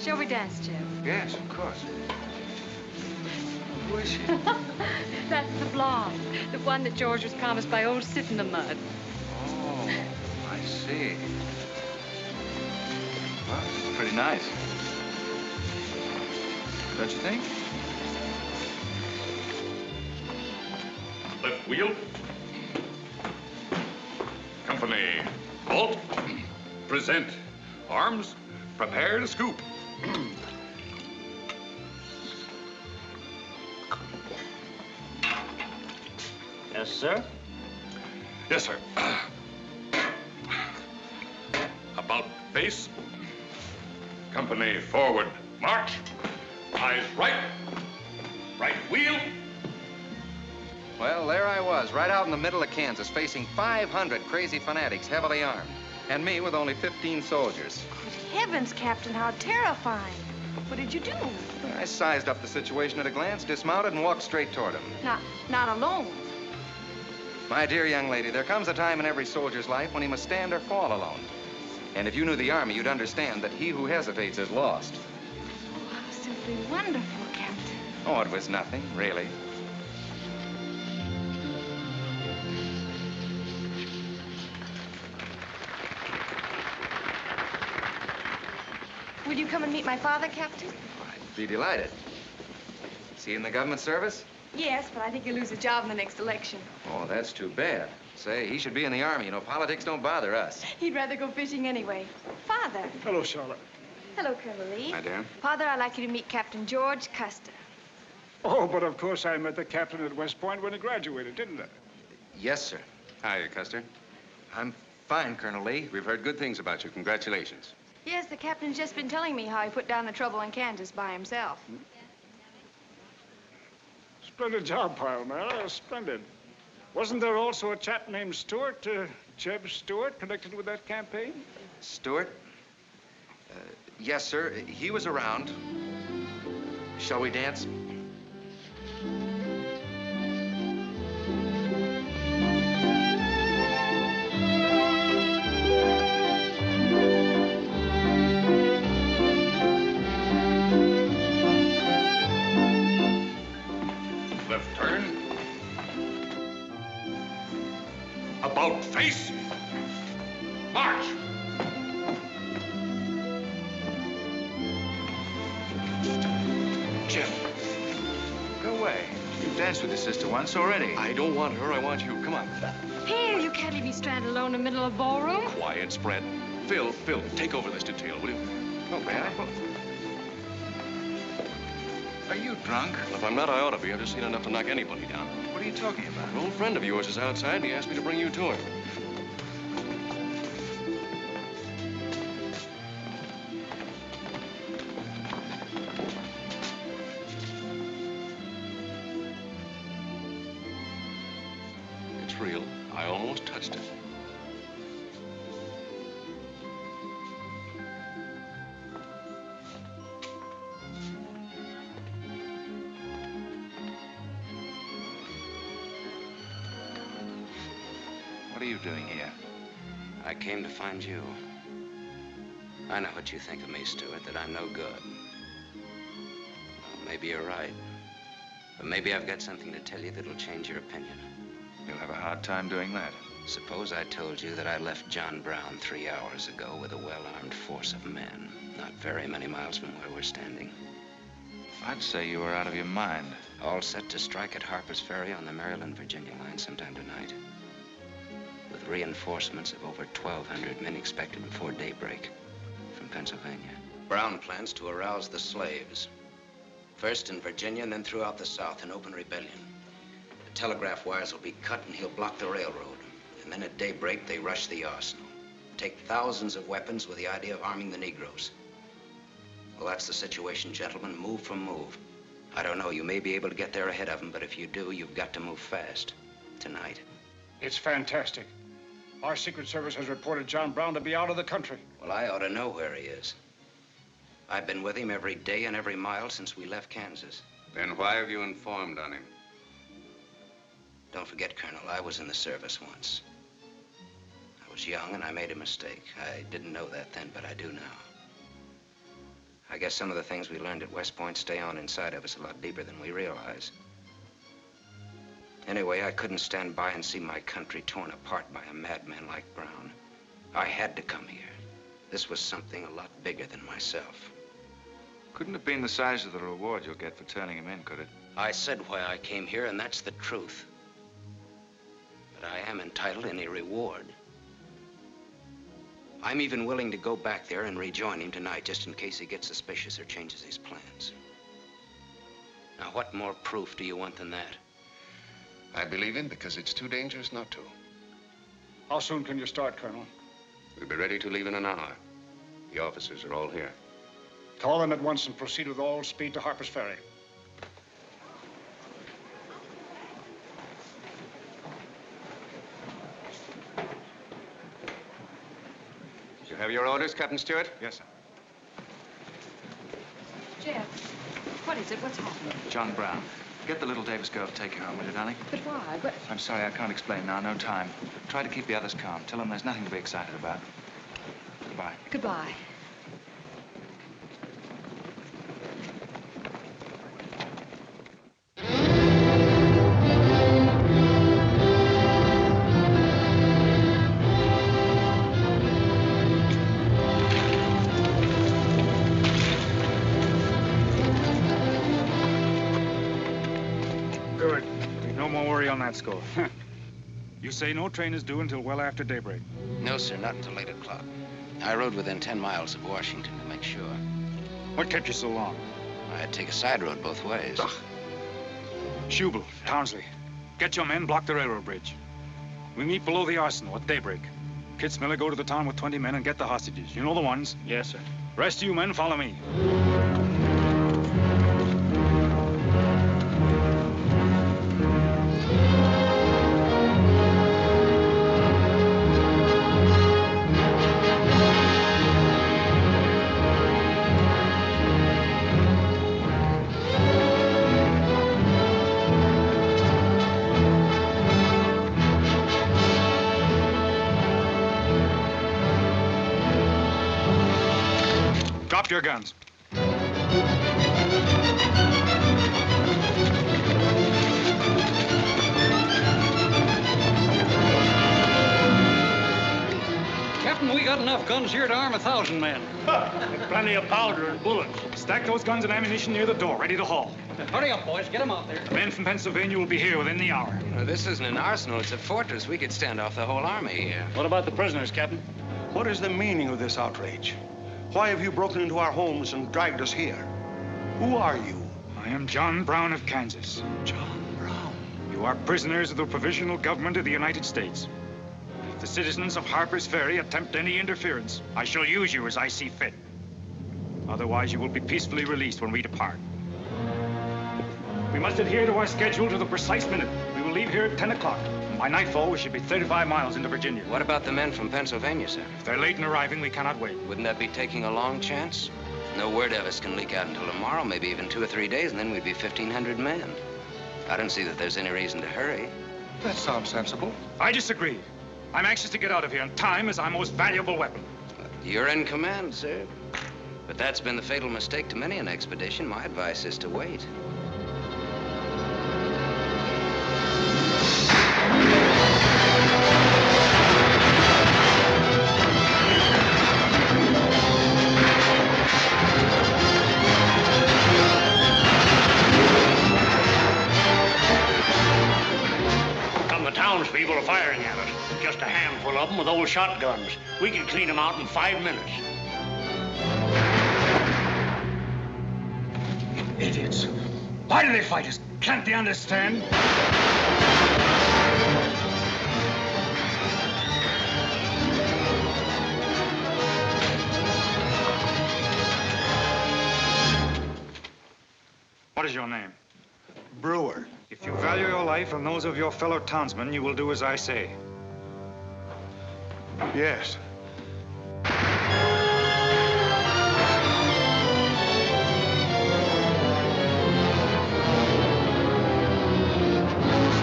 S18: Shall we dance, Jeb?
S3: Yes, of course. Who is she?
S18: That's the blonde. The one that George was promised by old Sit in the Mud.
S3: Oh, I see.
S6: Well, it's pretty nice. Don't you think?
S10: Left wheel. Company, halt. Present. Arms, prepare to scoop.
S8: Yes, sir?
S10: Yes, sir. About face. Company, forward. March. Eyes right. Right wheel.
S3: Well, there I was, right out in the middle of Kansas, facing 500 crazy fanatics, heavily armed. And me with only 15 soldiers.
S18: Good heavens, Captain, how terrifying. What did you do?
S3: I sized up the situation at a glance, dismounted, and walked straight toward him.
S18: Not alone.
S3: My dear young lady, there comes a time in every soldier's life when he must stand or fall alone. And if you knew the Army, you'd understand that he who hesitates is lost.
S18: Oh, how simply wonderful, Captain.
S3: Oh, it was nothing, really.
S18: Will you come and meet my father, Captain?
S3: I'd be delighted. Is he in the government service?
S18: Yes, but I think he'll lose his job in the next election.
S3: Oh, that's too bad. Say, he should be in the Army. You know, politics don't bother us.
S18: He'd rather go fishing anyway. Father.
S12: Hello, Charlotte.
S18: Hello, Colonel Lee.
S3: Hi, dear.
S18: Father, I'd like you to meet Captain George Custer.
S12: Oh, but of course I met the captain at West Point when he graduated, didn't I?
S3: Yes, sir.
S11: Hi, Custer.
S3: I'm fine, Colonel Lee.
S11: We've heard good things about you. Congratulations.
S18: Yes, the captain's just been telling me how he put down the trouble in Kansas by himself.
S12: Splendid job, pile, man. Splendid. Wasn't there also a chap named Stuart, Jeb Stuart, connected with that campaign?
S3: Stuart? Yes, sir. He was around. Shall we dance?
S10: Left turn. About face. March.
S6: Jeff, go away. You've danced with your sister once already.
S10: I don't want her. I want you. Come on.
S18: Here, you can't leave me stranded alone in the middle of a ballroom.
S10: Quiet, spread. Phil, take over this detail, will you?
S3: Oh, may I?
S6: Are you drunk?
S10: If I'm not, I ought to be. I've just seen enough to knock anybody down.
S6: What are you talking about?
S10: An old friend of yours is outside, and he asked me to bring you to him. It's real. I almost touched it.
S3: What are you doing here?
S4: I came to find you. I know what you think of me, Stuart, that I'm no good. Well, maybe you're right. But maybe I've got something to tell you that'll change your opinion.
S6: You'll have a hard time doing that.
S4: Suppose I told you that I left John Brown 3 hours ago with a well-armed force of men, not very many miles from where we're standing.
S6: I'd say you were out of your mind.
S4: All set to strike at Harper's Ferry on the Maryland-Virginia line sometime tonight. With reinforcements of over 1,200 men expected before daybreak from Pennsylvania. Brown plans to arouse the slaves. First in Virginia and then throughout the South in open rebellion. telegraph wires will be cut and he'll block the railroad. And then at daybreak, they rush the arsenal. Take thousands of weapons with the idea of arming the Negroes. Well, that's the situation, gentlemen. Move for move. I don't know, you may be able to get there ahead of them, but if you do, you've got to move fast. Tonight.
S12: It's fantastic. Our Secret Service has reported John Brown to be out of the country.
S4: Well, I ought to know where he is. I've been with him every day and every mile since we left Kansas.
S11: Then why have you informed on him?
S4: Don't forget, Colonel, I was in the service once. I was young and I made a mistake. I didn't know that then, but I do now. I guess some of the things we learned at West Point stay on inside of us a lot deeper than we realize. Anyway, I couldn't stand by and see my country torn apart by a madman like Brown. I had to come here. This was something a lot bigger than myself.
S6: Couldn't have been the size of the reward you'll get for turning him in, could it?
S4: I said why I came here, and that's the truth. But I am entitled to any reward. I'm even willing to go back there and rejoin him tonight, just in case he gets suspicious or changes his plans. Now, what more proof do you want than that?
S11: I believe him because it's too dangerous not to.
S12: How soon can you start, Colonel?
S11: We'll be ready to leave in an hour. The officers are all here.
S12: Call them at once and proceed with all speed to Harper's Ferry.
S11: You have your orders, Captain Stuart?
S6: Yes, sir.
S18: Jeb, what is it? What's happening?
S6: John Brown. Get the little Davis girl to take you home, will you, darling?
S18: But why? But...
S6: I'm sorry, I can't explain now. No time. Try to keep the others calm. Tell them there's nothing to be excited about. Goodbye.
S18: Goodbye.
S12: On that score. You say no train is due until well after daybreak?
S4: No, sir, not until 8 o'clock. I rode within 10 miles of Washington to make sure.
S12: What kept you so long?
S4: I had to take a side road both ways.
S12: Ugh. Schubel, Townsley, get your men, block the railroad bridge. We meet below the arsenal at daybreak. Kit Miller, go to the town with 20 men and get the hostages. You know the ones?
S9: Yes, sir.
S12: Rest of you men, follow me. Drop your guns.
S9: Captain, we got enough guns here to arm 1,000 men.
S12: With plenty of powder and bullets. Stack those guns and ammunition near the door, ready to haul.
S9: Hurry up, boys. Get them out there.
S12: The men from Pennsylvania will be here within the hour.
S4: You know, this isn't an arsenal. It's a fortress. We could stand off the whole army here.
S9: What about the prisoners, Captain?
S14: What is the meaning of this outrage? Why have you broken into our homes and dragged us here? Who are you?
S12: I am John Brown of Kansas.
S14: John Brown?
S12: You are prisoners of the provisional government of the United States. If the citizens of Harper's Ferry attempt any interference, I shall use you as I see fit. Otherwise, you will be peacefully released when we depart. We must adhere to our schedule to the precise minute. We will leave here at 10 o'clock. By nightfall, we should be 35 miles into Virginia.
S4: What about the men from Pennsylvania, sir?
S12: If they're late in arriving, we cannot wait.
S4: Wouldn't that be taking a long chance? No word of us can leak out until tomorrow, maybe even 2 or 3 days, and then we'd be 1,500 men. I don't see that there's any reason to hurry.
S14: That sounds sensible.
S12: I disagree. I'm anxious to get out of here, and time is our most valuable weapon.
S4: You're in command, sir. But that's been the fatal mistake to many an expedition. My advice is to wait.
S9: Townspeople are firing at us. Just a handful of them with old shotguns. We can clean them out in 5 minutes.
S12: Idiots. Why do they fight us?
S16: Can't they understand? What is your name?
S14: Brewer.
S16: If you value your life and those of your fellow townsmen, you will do as I say.
S14: Yes.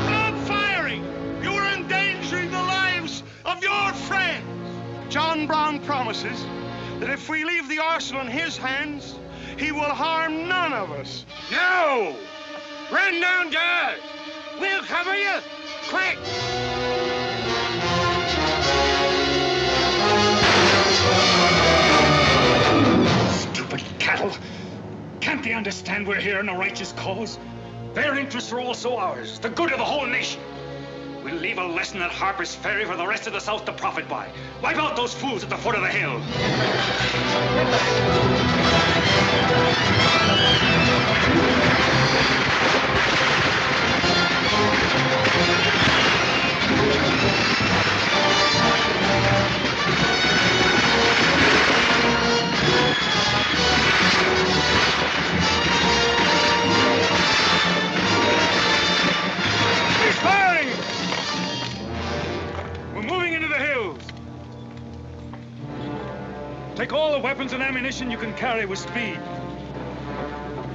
S7: Stop firing! You are endangering the lives of your friends.
S14: John Brown promises that if we leave the arsenal in his hands, he will harm none of us.
S12: No! Run downstairs! We'll cover you! Quick!
S16: Stupid cattle! Can't they understand we're here in a righteous cause? Their interests are also ours, the good of the whole nation. We'll leave a lesson at Harper's Ferry for the rest of the South to profit by. Wipe out those fools at the foot of the hill.
S12: He's firing! We're moving into the hills.
S16: Take all the weapons and ammunition you can carry with speed.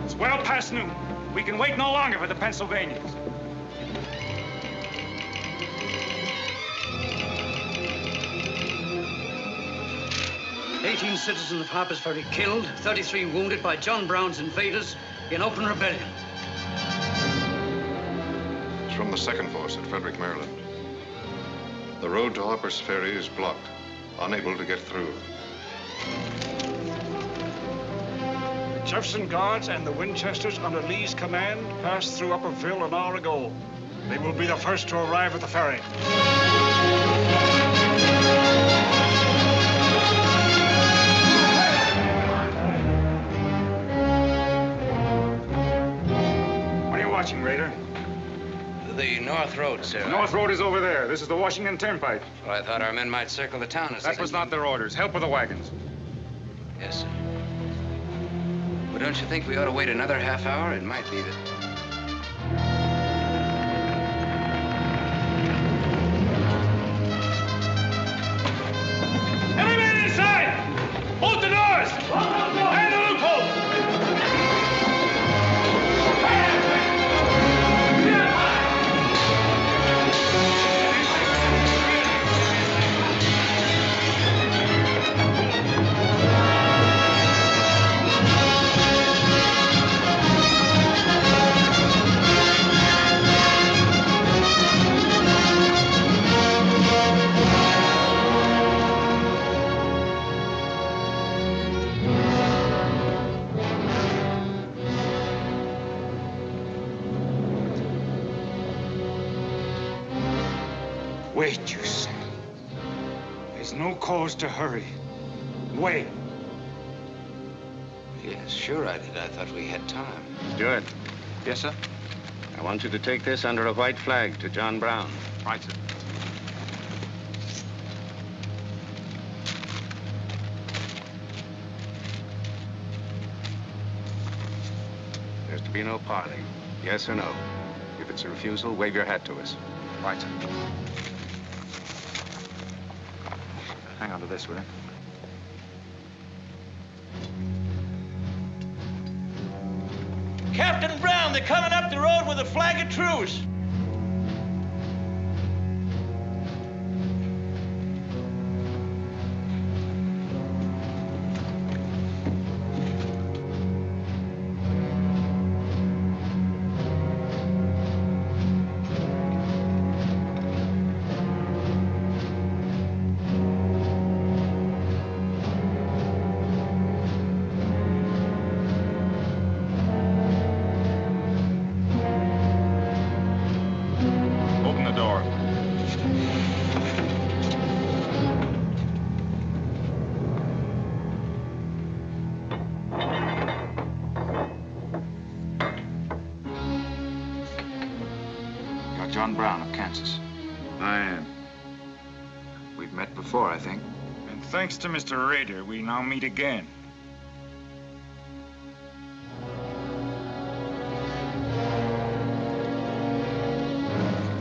S16: It's well past noon. We can wait no longer for the Pennsylvanians.
S2: "18 citizens of Harper's Ferry killed, 33 wounded by John Brown's invaders in open rebellion."
S22: It's from the 2nd Force at Frederick, Maryland. The road to Harper's Ferry is blocked, unable to get through.
S12: Jefferson Guards and the Winchesters under Lee's command passed through Upperville an hour ago. They will be the first to arrive at the ferry. What are you watching, Raider?
S28: The North Road, sir.
S12: The North Road is over there. This is the Washington Turnpike.
S28: Well, I thought our men might circle the town a second.
S12: That was not their orders. Help with the wagons.
S28: Yes, sir. Well, don't you think we ought to wait another half hour? It might be that...
S12: Every man inside! Bolt the doors! And the loopholes!
S16: Wait, you say. There's no cause to hurry. Wait.
S4: Yes, sure I did. I thought we had time.
S15: Stuart,
S6: Yes, sir?
S15: I want you to take this under a white flag to John Brown.
S6: Right, sir.
S15: There's to be no parley. Yes or no? If it's a refusal, wave your hat to us.
S6: Right, sir. Hang on to this, will you?
S9: Captain Brown, they're coming up the road with a flag of truce.
S3: John Brown of Kansas.
S5: I am.
S3: We've met before, I think.
S16: And thanks to Mr. Rader, we now meet again.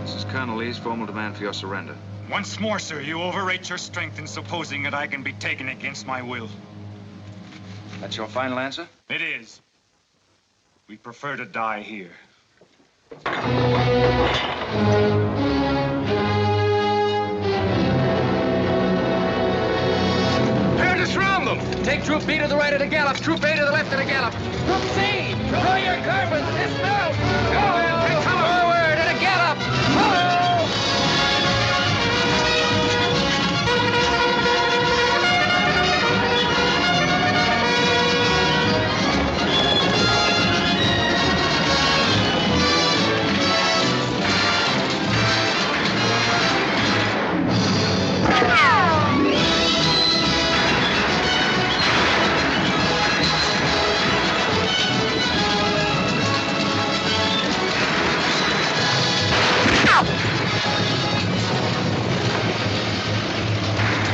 S3: This is Colonel Lee's formal demand for your surrender.
S16: Once more, sir, you overrate your strength in supposing that I can be taken against my will.
S3: That's your final answer?
S16: It is. We prefer to die here.
S13: Prepare to surround them! Take Troop B to the right at a gallop, Troop A to the left at a gallop. Troop C, draw your carbons, dismount! Go! Take cover! Forward at a gallop! Follow!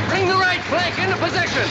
S13: Bring the right flank into position.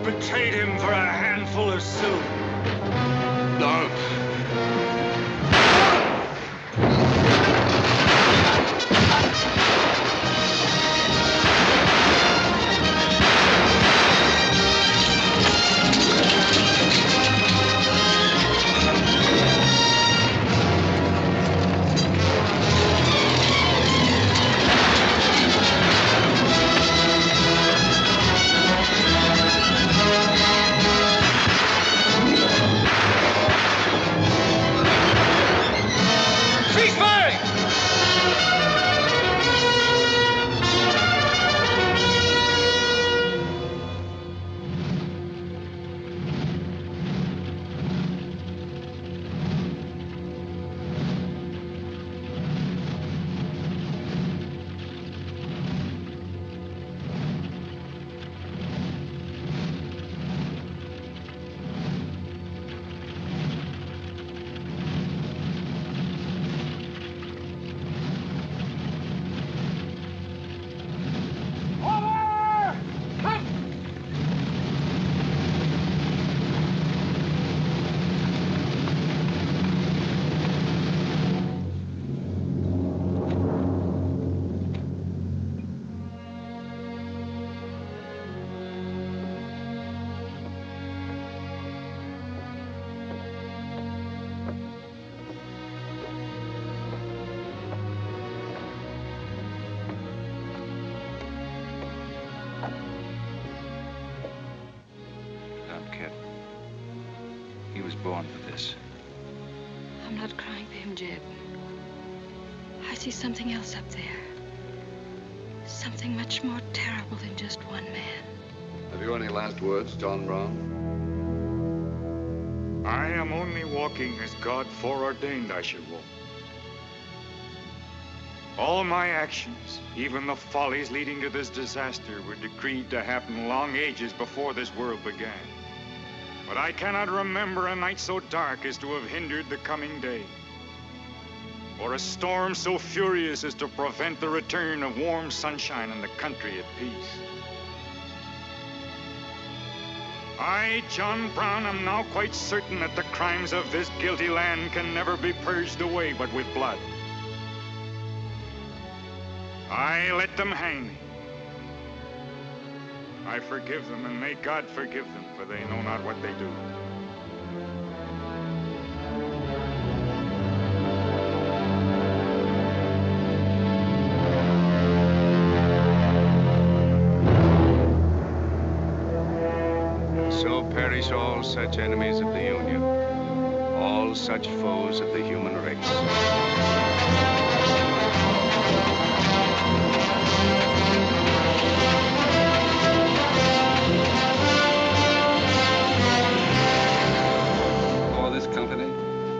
S16: Betrayed him for a handful of silver. No.
S3: born for this.
S18: I'm not crying for him, Jeb. I see something else up there. Something much more terrible than just one man.
S11: Have you any last words, John Brown?
S16: I am only walking as God foreordained I should walk. All my actions, even the follies leading to this disaster, were decreed to happen long ages before this world began. But I cannot remember a night so dark as to have hindered the coming day, or a storm so furious as to prevent the return of warm sunshine and the country at peace. I, John Brown, am now quite certain that the crimes of this guilty land can never be purged away but with blood. I let them hang me. I forgive them, and may God forgive them, for they know not what they do.
S11: So perish all such enemies of the Union, all such foes of the human race.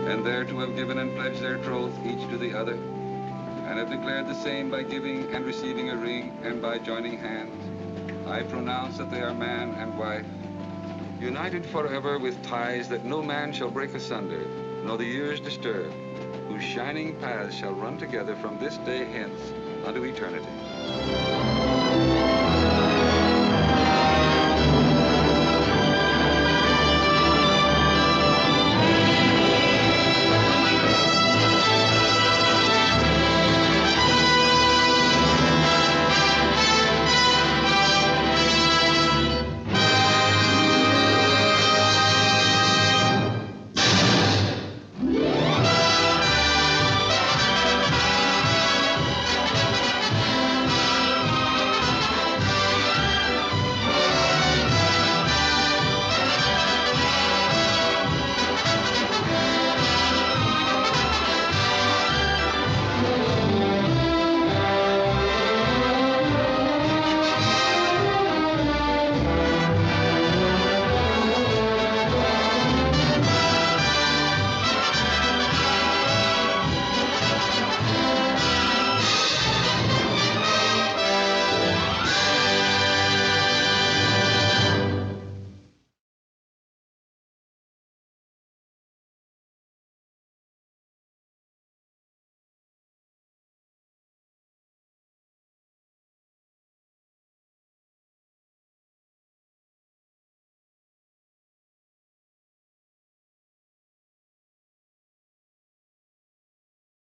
S5: And there to have given and pledged their troth each to the other, and have declared the same by giving and receiving a ring and by joining hands, I pronounce that they are man and wife, united forever with ties that no man shall break asunder, nor the years disturb, whose shining paths shall run together from this day hence unto eternity.